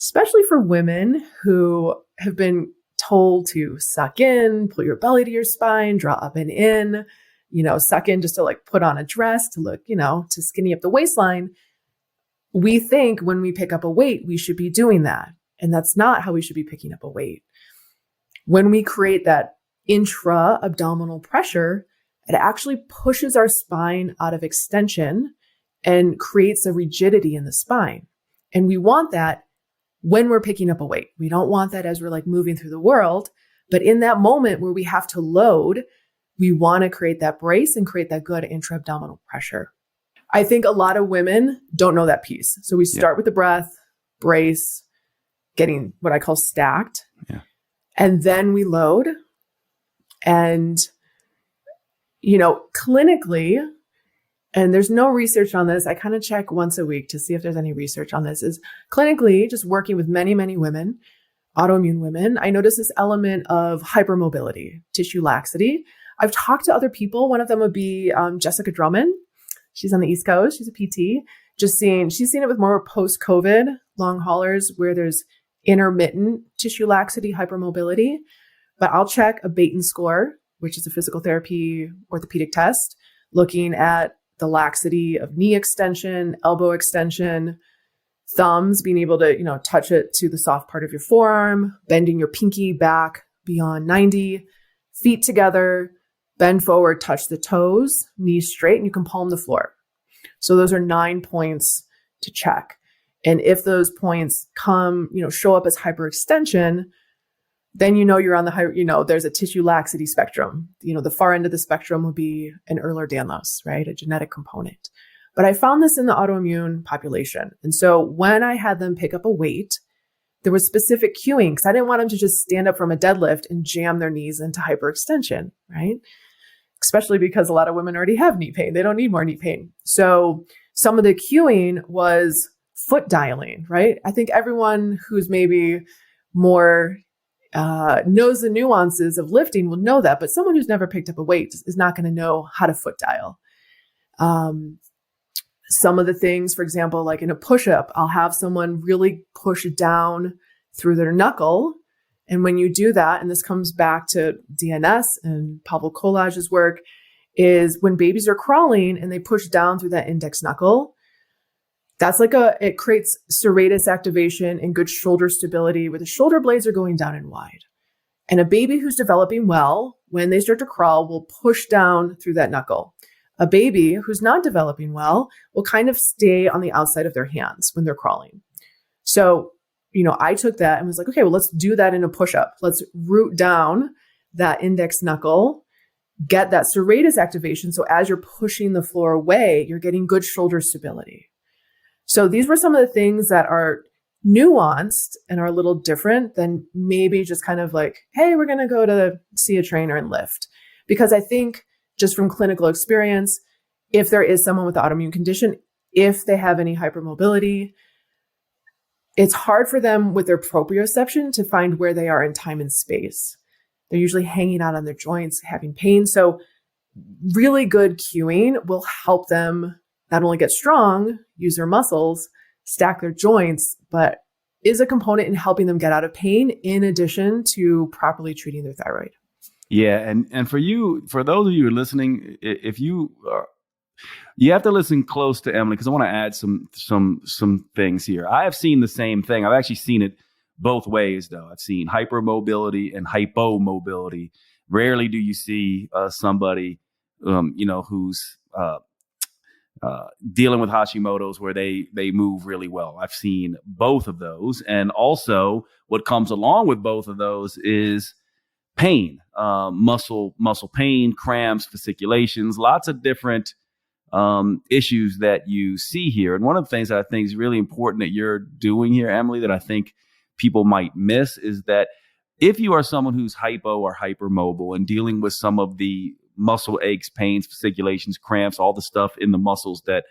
especially for women who have been told to suck in, pull your belly to your spine, draw up and in, suck in just to like put on a dress to look, to skinny up the waistline. We think when we pick up a weight, we should be doing that. And that's not how we should be picking up a weight. When we create that intra-abdominal pressure, it actually pushes our spine out of extension and creates a rigidity in the spine. And we want that when we're picking up a weight. We don't want that as we're like moving through the world. But in that moment where we have to load, we want to create that brace and create that good intra-abdominal pressure. I think a lot of women don't know that piece. So we start with the breath, brace, getting what I call stacked. Yeah. And then we load. And, clinically, and there's no research on this. I kind of check once a week to see if there's any research on this. Is clinically just working with many, many women, autoimmune women. I notice this element of hypermobility, tissue laxity. I've talked to other people. One of them would be Jessica Drummond. She's on the East Coast. She's a PT. She's seen it with more post-COVID long haulers where there's intermittent tissue laxity, hypermobility. But I'll check a Baton score, which is a physical therapy orthopedic test, looking at the laxity of knee extension, elbow extension, thumbs, being able to, touch it to the soft part of your forearm, bending your pinky back beyond 90, feet together, Bend forward, touch the toes, knees straight, and you can palm the floor. So those are 9 points to check. And if those points show up as hyperextension, then you're on there's a tissue laxity spectrum. The far end of the spectrum would be an Ehlers-Danlos, right? A genetic component. But I found this in the autoimmune population. And so when I had them pick up a weight, there was specific cueing because I didn't want them to just stand up from a deadlift and jam their knees into hyperextension, right? Especially because a lot of women already have knee pain. They don't need more knee pain. So some of the cueing was foot dialing, right? I think everyone who's maybe more knows the nuances of lifting will know that, but someone who's never picked up a weight is not going to know how to foot dial. Some of the things, for example, like in a push-up, I'll have someone really push down through their knuckle. And when you do that, and this comes back to DNS and Pavel Kolaj's work, is when babies are crawling and they push down through that index knuckle, it creates serratus activation and good shoulder stability where the shoulder blades are going down and wide. And a baby who's developing well, when they start to crawl, will push down through that knuckle. A baby who's not developing well will kind of stay on the outside of their hands when they're crawling. So, I took that and was like, okay, well, let's do that in a push-up. Let's root down that index knuckle, get that serratus activation. So as you're pushing the floor away, you're getting good shoulder stability. So these were some of the things that are nuanced and are a little different than maybe just kind of like, hey, we're going to go to see a trainer and lift. Because I think just from clinical experience, if there is someone with an autoimmune condition, if they have any hypermobility, it's hard for them with their proprioception to find where they are in time and space. They're usually hanging out on their joints, having pain. So really good cueing will help them not only get strong, use their muscles, stack their joints, but is a component in helping them get out of pain in addition to properly treating their thyroid. Yeah. And for those of you who are listening, if you have to listen close to Emily because I want to add some things here. I have seen the same thing. I've actually seen it both ways, though. I've seen hypermobility and hypomobility. Rarely do you see somebody, who's dealing with Hashimoto's where they move really well. I've seen both of those, and also what comes along with both of those is pain, muscle pain, cramps, fasciculations, lots of different issues that you see here. And one of the things that I think is really important that you're doing here, Emily, that I think people might miss is that if you are someone who's hypo or hypermobile and dealing with some of the muscle aches, pains, fasciculations, cramps, all the stuff in the muscles that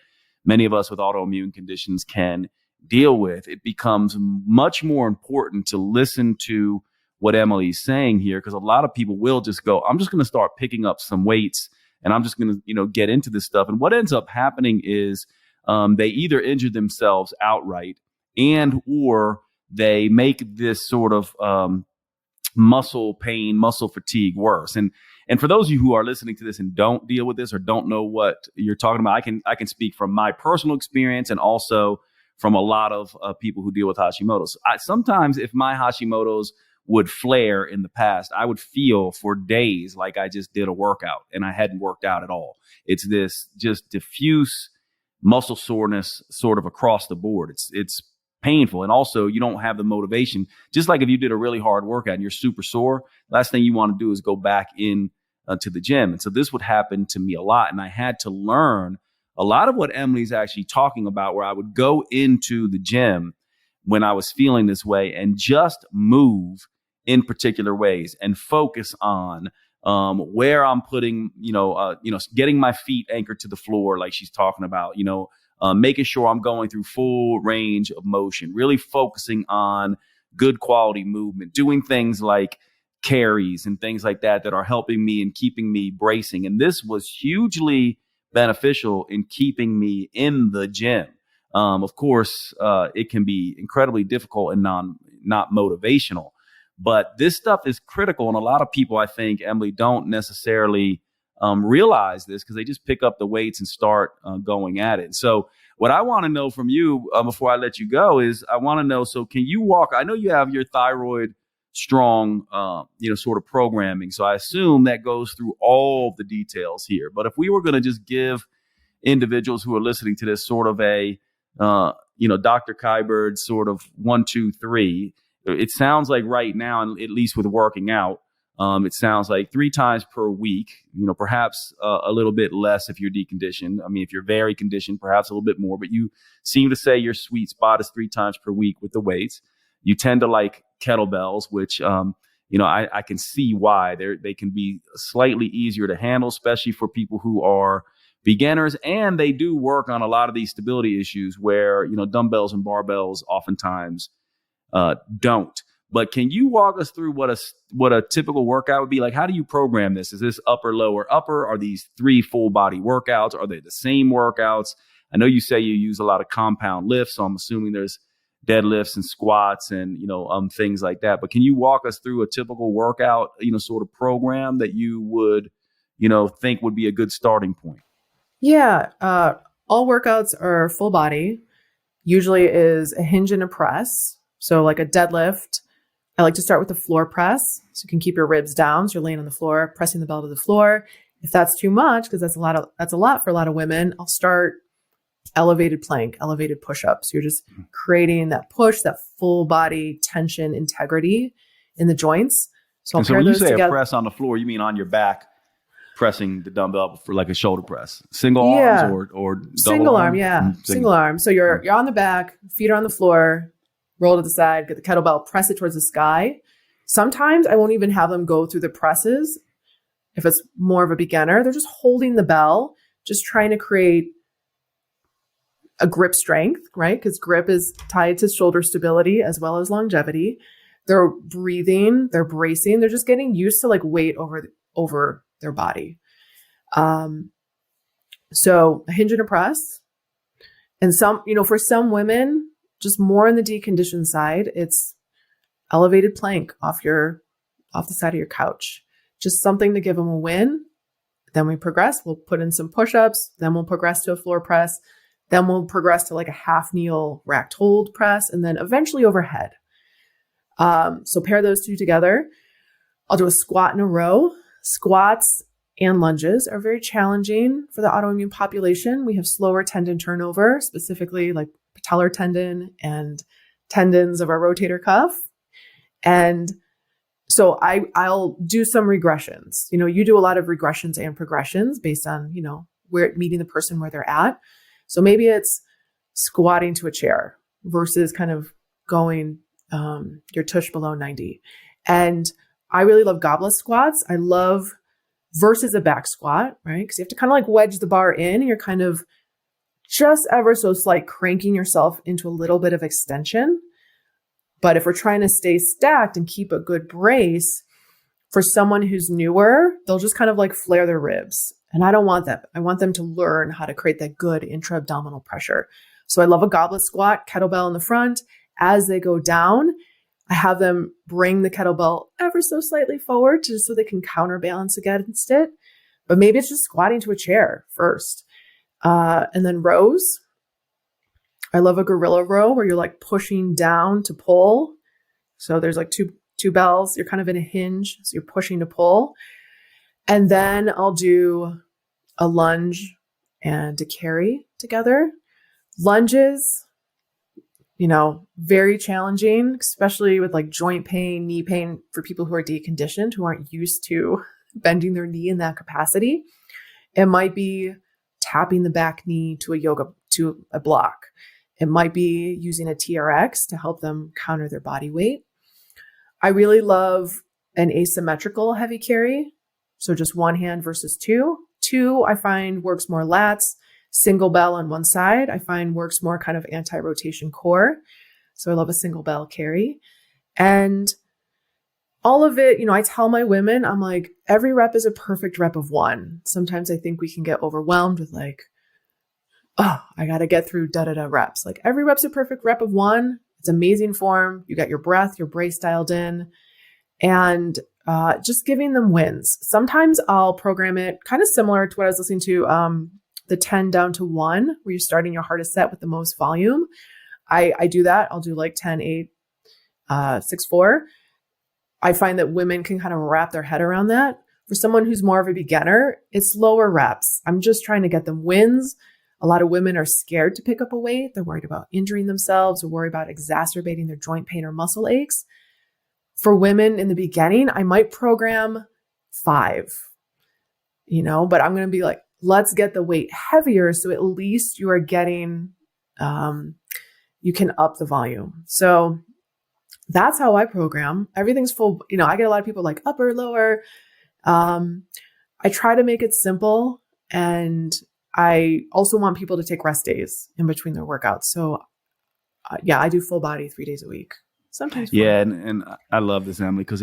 many of us with autoimmune conditions can deal with, it becomes much more important to listen to what Emily's saying here, because a lot of people will just go, I'm just going to start picking up some weights and I'm just going to, get into this stuff. And what ends up happening is they either injure themselves outright and or they make this sort of muscle pain, muscle fatigue worse. And for those of you who are listening to this and don't deal with this or don't know what you're talking about, I can speak from my personal experience and also from a lot of people who deal with Hashimoto's. Sometimes if my Hashimoto's would flare in the past, I would feel for days like I just did a workout and I hadn't worked out at all. It's this just diffuse muscle soreness sort of across the board. It's painful. And also you don't have the motivation. Just like if you did a really hard workout and you're super sore, last thing you want to do is go back in to the gym. And so this would happen to me a lot. And I had to learn a lot of what Emily's actually talking about, where I would go into the gym when I was feeling this way and just move in particular ways and focus on where I'm putting, getting my feet anchored to the floor, like she's talking about, making sure I'm going through full range of motion, really focusing on good quality movement, doing things like carries and things like that are helping me and keeping me bracing. And this was hugely beneficial in keeping me in the gym. Of course, it can be incredibly difficult and not motivational, but this stuff is critical. And a lot of people, I think, Emily, don't necessarily realize this because they just pick up the weights and start going at it. So what I want to know from you before I let you go is I want to know, so can you walk, I know you have your thyroid strong, sort of programming. So I assume that goes through all the details here. But if we were going to just give individuals who are listening to this sort of a, Dr. Kiberd sort of 1, 2, 3, it sounds like right now, at least with working out, it sounds like 3 times per week, perhaps a little bit less if you're deconditioned. I mean, if you're very conditioned, perhaps a little bit more, but you seem to say your sweet spot is 3 times per week with the weights. You tend to like kettlebells, which, I can see why they can be slightly easier to handle, especially for people who are beginners. And they do work on a lot of these stability issues where, dumbbells and barbells oftentimes don't. But can you walk us through what a typical workout would be? Like, how do you program this? Is this upper, lower, upper? Are these 3 full body workouts? Are they the same workouts? I know you say you use a lot of compound lifts, so I'm assuming there's deadlifts and squats and, things like that. But can you walk us through a typical workout, sort of program that you would, think would be a good starting point? Yeah. All workouts are full body. Usually is a hinge and a press. So like a deadlift, I like to start with the floor press. So you can keep your ribs down. So you're laying on the floor, pressing the bell to the floor. If that's too much, because that's a lot for a lot of women, I'll start elevated plank, elevated push-ups. You're just creating that push, that full body tension, integrity in the joints. So I'll pair when you those say together. A press on the floor, you mean on your back, pressing the dumbbell for like a shoulder press, single arms or double single arm? Yeah, single arm. So you're on the back, feet are on the floor, roll to the side, get the kettlebell, press it towards the sky. Sometimes I won't even have them go through the presses. If it's more of a beginner, they're just holding the bell, just trying to create a grip strength, right? Because grip is tied to shoulder stability as well as longevity. They're breathing, they're bracing, they're just getting used to like weight over their body. So a hinge and a press. And for some women, just more on the deconditioned side, it's elevated plank off the side of your couch. Just something to give them a win. Then we progress. We'll put in some push-ups. Then we'll progress to a floor press. Then we'll progress to like a half kneel racked hold press, and then eventually overhead. So pair those two together. I'll do a squat in a row. Squats and lunges are very challenging for the autoimmune population. We have slower tendon turnover, specifically like patellar tendon and tendons of our rotator cuff. And so I'll do some regressions. You do a lot of regressions and progressions based on, where meeting the person where they're at. So maybe it's squatting to a chair versus kind of going your tush below 90. And I really love goblet squats. I love versus a back squat, right? Because you have to kind of like wedge the bar in and you're kind of just ever so slight cranking yourself into a little bit of extension. But if we're trying to stay stacked and keep a good brace, for someone who's newer, they'll just kind of like flare their ribs. And I don't want that. I want them to learn how to create that good intra-abdominal pressure. So I love a goblet squat, kettlebell in the front. As they go down, I have them bring the kettlebell ever so slightly forward just so they can counterbalance against it. But maybe it's just squatting to a chair first. And then rows. I love a gorilla row where you're like pushing down to pull. So there's like two bells. You're kind of in a hinge. So you're pushing to pull. And then I'll do a lunge and a carry together. Lunges, very challenging, especially with like joint pain, knee pain for people who are deconditioned, who aren't used to bending their knee in that capacity. It might be tapping the back knee to a block. It might be using a TRX to help them counter their body weight. I really love an asymmetrical heavy carry. So just one hand versus two. Two, I find works more lats. Single bell on one side, I find works more kind of anti-rotation core. So I love a single bell carry. And all of it, I tell my women, I'm like, every rep is a perfect rep of one. Sometimes I think we can get overwhelmed with like, oh, I got to get through reps. Like every rep's a perfect rep of one. It's amazing form. You got your breath, your brace dialed in, and just giving them wins. Sometimes I'll program it kind of similar to what I was listening to, the 10 down to 1, where you're starting your hardest set with the most volume. I do that. I'll do like 10, 8, 6, 4. I find that women can kind of wrap their head around that. For someone who's more of a beginner, it's lower reps. I'm just trying to get them wins. A lot of women are scared to pick up a weight. They're worried about injuring themselves or worried about exacerbating their joint pain or muscle aches. For women in the beginning, I might program 5, but I'm going to be like, let's get the weight heavier. So at least you are getting, you can up the volume. So that's how I program. Everything's full. I get a lot of people like upper, lower. I try to make it simple, and I also want people to take rest days in between their workouts. So I do full body 3 days a week. Sometimes. Yeah. And I love this, Emily, because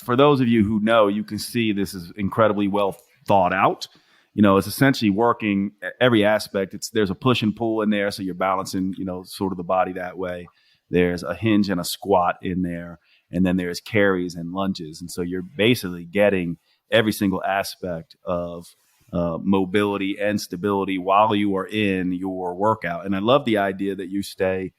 for those of you who know, you can see this is incredibly well thought out. It's essentially working every aspect. There's a push and pull in there. So you're balancing, sort of the body that way. There's a hinge and a squat in there. And then there's carries and lunges. And so you're basically getting every single aspect of mobility and stability while you are in your workout. And I love the idea that you stay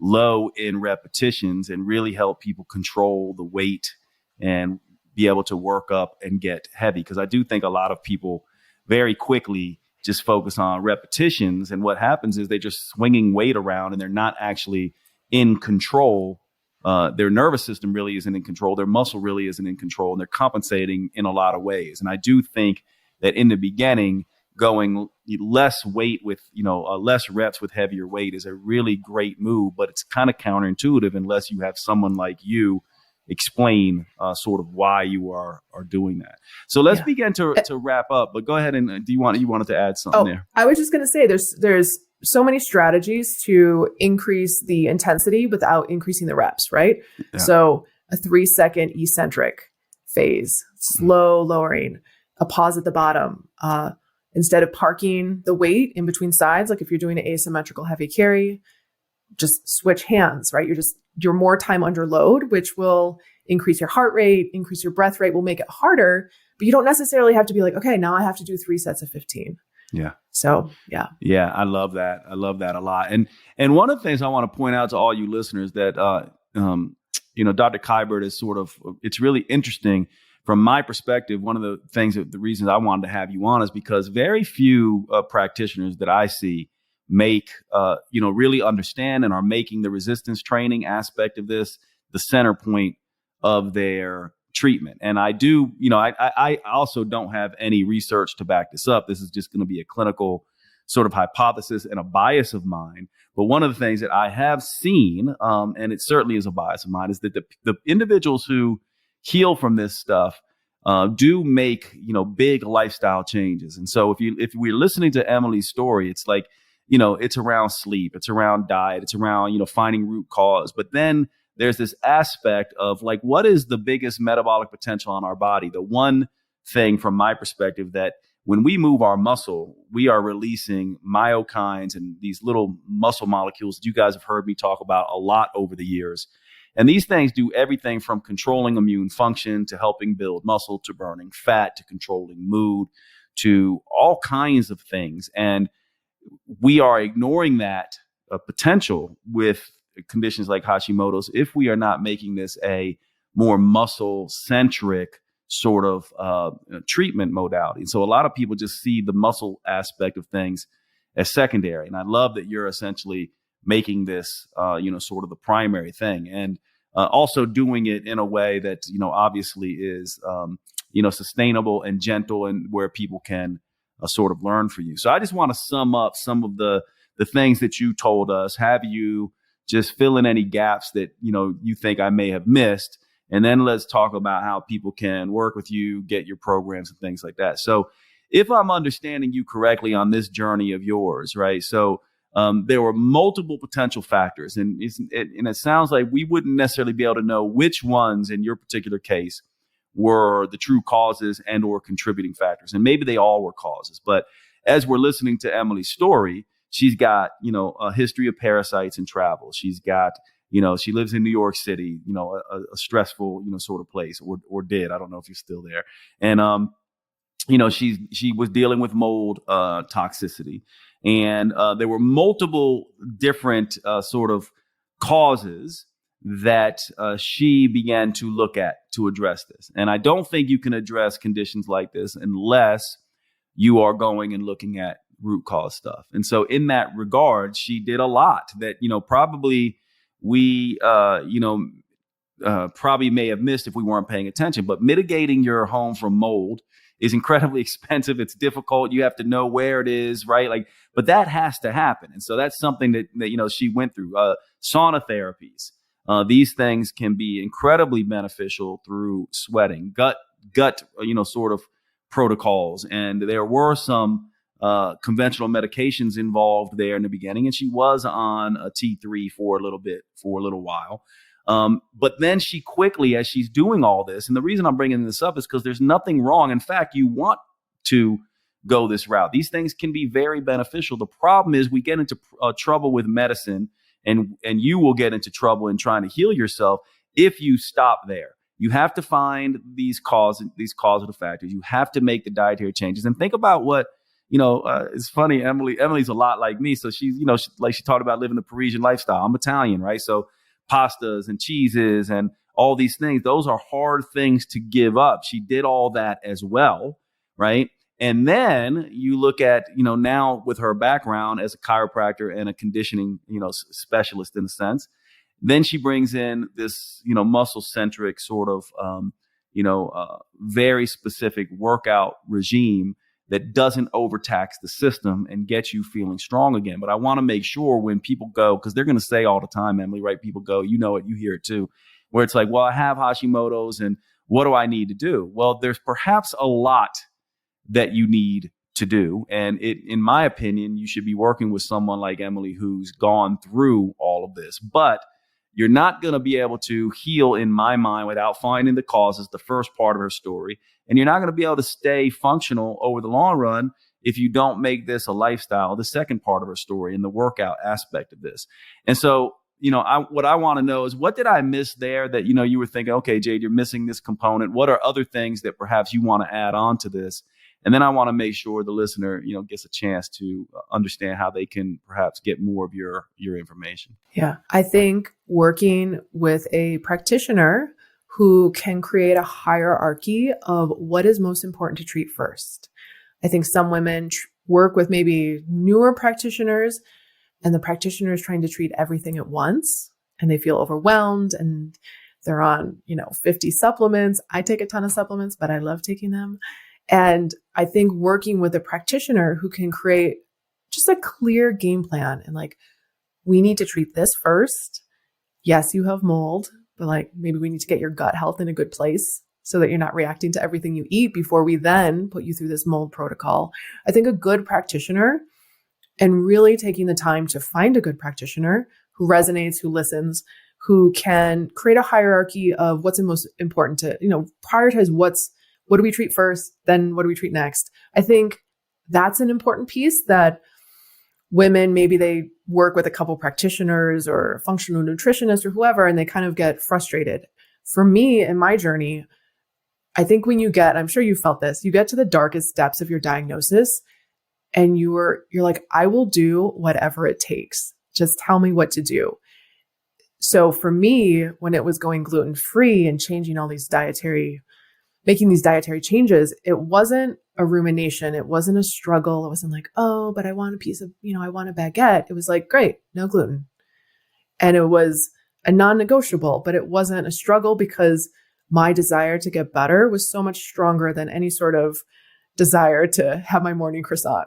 low in repetitions and really help people control the weight and be able to work up and get heavy. Because I do think a lot of people very quickly just focus on repetitions. And what happens is they're just swinging weight around and they're not actually in control. Their nervous system really isn't in control. Their muscle really isn't in control. And they're compensating in a lot of ways. And I do think that in the beginning, going less weight with, less reps with heavier weight is a really great move, but it's kind of counterintuitive unless you have someone like you explain sort of why you are doing that. So let's begin to wrap up, but go ahead and you wanted to add something there. I was just going to say there's so many strategies to increase the intensity without increasing the reps, right? Yeah. So a 3-second eccentric phase, slow lowering, a pause at the bottom, instead of parking the weight in between sides, like if you're doing an asymmetrical heavy carry, just switch hands, right? You're more time under load, which will increase your heart rate, increase your breath rate, will make it harder, but you don't necessarily have to be like, okay, now I have to do 3 sets of 15. Yeah. So, yeah. Yeah, I love that. I love that a lot. And one of the things I want to point out to all you listeners that, Dr. Kiberd is it's really interesting. From my perspective, one of the reasons I wanted to have you on is because very few practitioners that I see make, really understand and are making the resistance training aspect of this the center point of their treatment. And I do, I also don't have any research to back this up. This is just going to be a clinical sort of hypothesis and a bias of mine. But one of the things that I have seen, and it certainly is a bias of mine, is that the individuals who heal from this stuff do make, big lifestyle changes. And so if we're listening to Emily's story, it's like, it's around sleep, it's around diet, it's around, finding root cause. But then there's this aspect of like, what is the biggest metabolic potential on our body? The one thing from my perspective that when we move our muscle, we are releasing myokines and these little muscle molecules that you guys have heard me talk about a lot over the years. And these things do everything from controlling immune function to helping build muscle to burning fat to controlling mood to all kinds of things. And we are ignoring that potential with conditions like Hashimoto's if we are not making this a more muscle-centric sort of treatment modality. So a lot of people just see the muscle aspect of things as secondary. And I love that you're essentially making this, sort of the primary thing, and also doing it in a way that, obviously is, sustainable and gentle and where people can sort of learn from you. So I just want to sum up some of the things that you told us, have you just fill in any gaps that, you think I may have missed. And then let's talk about how people can work with you, get your programs and things like that. So if I'm understanding you correctly on this journey of yours, right? So there were multiple potential factors, and it sounds like we wouldn't necessarily be able to know which ones in your particular case were the true causes and or contributing factors. And maybe they all were causes. But as we're listening to Emily's story, she's got, a history of parasites and travel. She's got, she lives in New York City, a stressful, sort of place, or did. I don't know if you're still there. And, she was dealing with mold toxicity. And there were multiple different sort of causes that she began to look at to address this. And I don't think you can address conditions like this unless you are going and looking at root cause stuff. And so in that regard, she did a lot that, probably we, probably may have missed if we weren't paying attention. But mitigating your home from mold is incredibly expensive. It's difficult. You have to know where it is, right? But that has to happen. And so that's something that she went through. Sauna therapies. These things can be incredibly beneficial through sweating, gut, sort of protocols. And there were some conventional medications involved there in the beginning. And she was on a T3 for a little while. But then she quickly, as she's doing all this, and the reason I'm bringing this up is because there's nothing wrong. In fact, you want to go this route. These things can be very beneficial. The problem is we get into trouble with medicine, and you will get into trouble in trying to heal yourself if you stop there. You have to find these causative factors. You have to make the dietary changes, and think about what. It's funny. Emily's a lot like me. So she's, she talked about living the Parisian lifestyle. I'm Italian, right? So pastas and cheeses and all these things, those are hard things to give up. She did all that as well, right? And then you look at, now with her background as a chiropractor and a conditioning, specialist in a sense, then she brings in this, muscle-centric sort of, very specific workout regime that doesn't overtax the system and get you feeling strong again. But I want to make sure when people go, because they're going to say all the time, Emily, right? People go, you know it, you hear it too, where it's like, well, I have Hashimoto's and what do I need to do? Well, there's perhaps a lot that you need to do. And in my opinion, you should be working with someone like Emily who's gone through all of this. But you're not going to be able to heal, in my mind, without finding the causes, the first part of her story. And you're not going to be able to stay functional over the long run if you don't make this a lifestyle, the second part of her story and the workout aspect of this. And so, what I want to know is, what did I miss there that, you were thinking, okay, Jade, you're missing this component. What are other things that perhaps you want to add on to this? And then I want to make sure the listener, gets a chance to understand how they can perhaps get more of your information. Yeah. I think working with a practitioner who can create a hierarchy of what is most important to treat first. I think some women work with maybe newer practitioners, and the practitioner is trying to treat everything at once, and they feel overwhelmed, and they're on, 50 supplements. I take a ton of supplements, but I love taking them. And I think working with a practitioner who can create just a clear game plan and we need to treat this first. Yes, you have mold, but maybe we need to get your gut health in a good place so that you're not reacting to everything you eat before we then put you through this mold protocol. I think a good practitioner, and really taking the time to find a good practitioner who resonates, who listens, who can create a hierarchy of what's the most important to, prioritize what do we treat first, then what do we treat next? I think that's an important piece that women, maybe they work with a couple practitioners or functional nutritionists or whoever, and they kind of get frustrated. For me, in my journey, I think when I'm sure you felt this, you get to the darkest depths of your diagnosis and you're like, I will do whatever it takes. Just tell me what to do. So for me, when it was going gluten-free and changing making these dietary changes, it wasn't a rumination. It wasn't a struggle. It wasn't like, oh, but I want a piece of, I want a baguette. It was like, great, no gluten. And it was a non-negotiable, but it wasn't a struggle because my desire to get better was so much stronger than any sort of desire to have my morning croissant.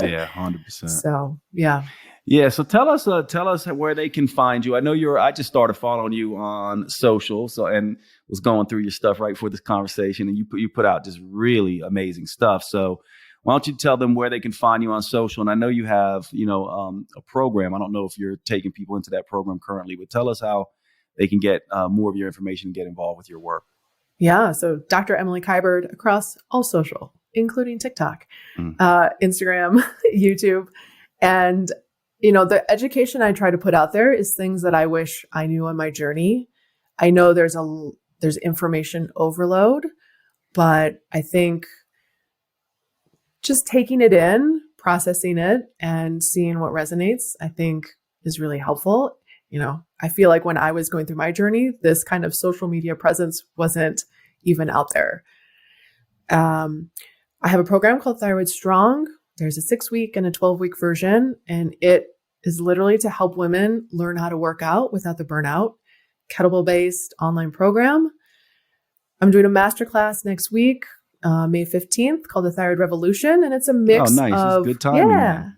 Yeah, 100%. So, yeah. Yeah. So tell us where they can find you. I know I just started following you on social. And was going through your stuff right before this conversation, and you put out just really amazing stuff. So why don't you tell them where they can find you on social? And I know you have, a program. I don't know if you're taking people into that program currently, but tell us how they can get more of your information and get involved with your work. Yeah. So Dr. Emily Kiberd across all social, including TikTok, Instagram, YouTube. And, the education I try to put out there is things that I wish I knew on my journey. I know there's information overload, but I think just taking it in, processing it, and seeing what resonates, I think is really helpful. I feel like when I was going through my journey, this kind of social media presence wasn't even out there. I have a program called Thyroid Strong. There's a 6-week and a 12-week version, and it is literally to help women learn how to work out without the burnout. Kettlebell-based online program. I'm doing a masterclass next week, May 15th, called the Thyroid Revolution, and it's a mix of It's good timing.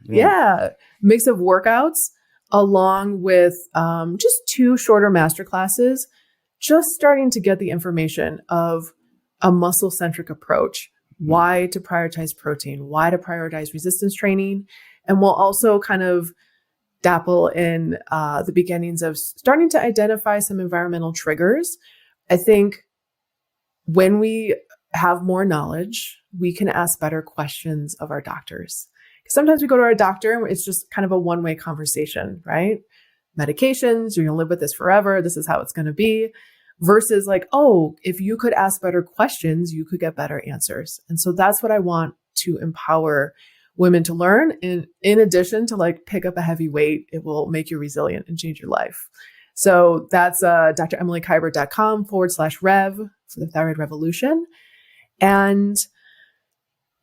Mix of workouts along with just 2 shorter masterclasses, just starting to get the information of a muscle-centric approach, why to prioritize protein, why to prioritize resistance training, and we'll also kind of dapple in the beginnings of starting to identify some environmental triggers. I think when we have more knowledge, we can ask better questions of our doctors. Sometimes we go to our doctor and it's just kind of a one-way conversation, right? Medications, you're going to live with this forever. This is how it's going to be. Versus like, oh, if you could ask better questions, you could get better answers. And so that's what I want to empower women to learn. In addition to like pick up a heavy weight, it will make you resilient and change your life. So that's dremilykiberd.com/rev for the Thyroid Revolution. And,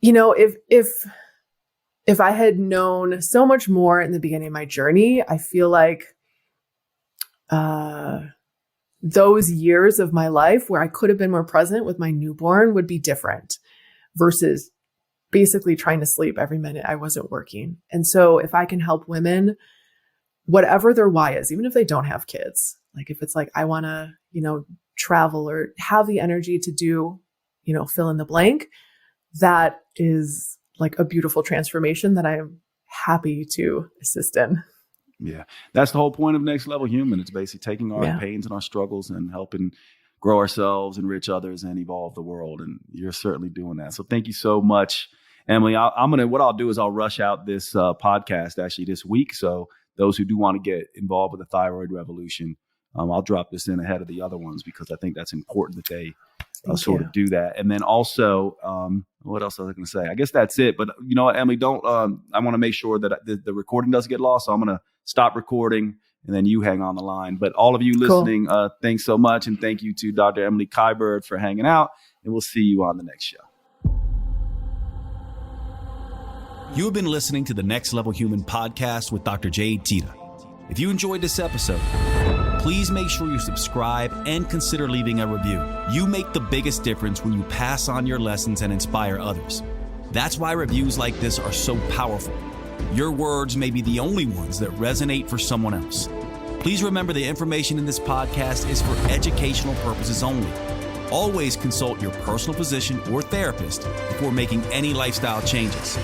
if I had known so much more in the beginning of my journey, I feel like those years of my life where I could have been more present with my newborn would be different versus basically trying to sleep every minute I wasn't working. And so if I can help women, whatever their why is, even if they don't have kids, like if it's like, I want to, travel or have the energy to do, fill in the blank, that is like a beautiful transformation that I am happy to assist in. Yeah. That's the whole point of Next Level Human. It's basically taking our pains and our struggles and helping grow ourselves, enrich others, and evolve the world. And you're certainly doing that. So thank you so much, Emily. What I'll do is I'll rush out this podcast actually this week. So those who do want to get involved with the Thyroid Revolution, I'll drop this in ahead of the other ones because I think that's important that they sort of do that. And then also, what else was I going to say? I guess that's it. But you know what, Emily, I want to make sure that the recording doesn't get lost. So I'm going to stop recording and then you hang on the line. But all of you listening, thanks so much. And thank you to Dr. Emily Kiberd for hanging out. And we'll see you on the next show. You have been listening to the Next Level Human podcast with Dr. Jade Teta. If you enjoyed this episode, please make sure you subscribe and consider leaving a review. You make the biggest difference when you pass on your lessons and inspire others. That's why reviews like this are so powerful. Your words may be the only ones that resonate for someone else. Please remember the information in this podcast is for educational purposes only. Always consult your personal physician or therapist before making any lifestyle changes.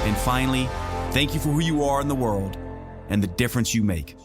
And finally, thank you for who you are in the world and the difference you make.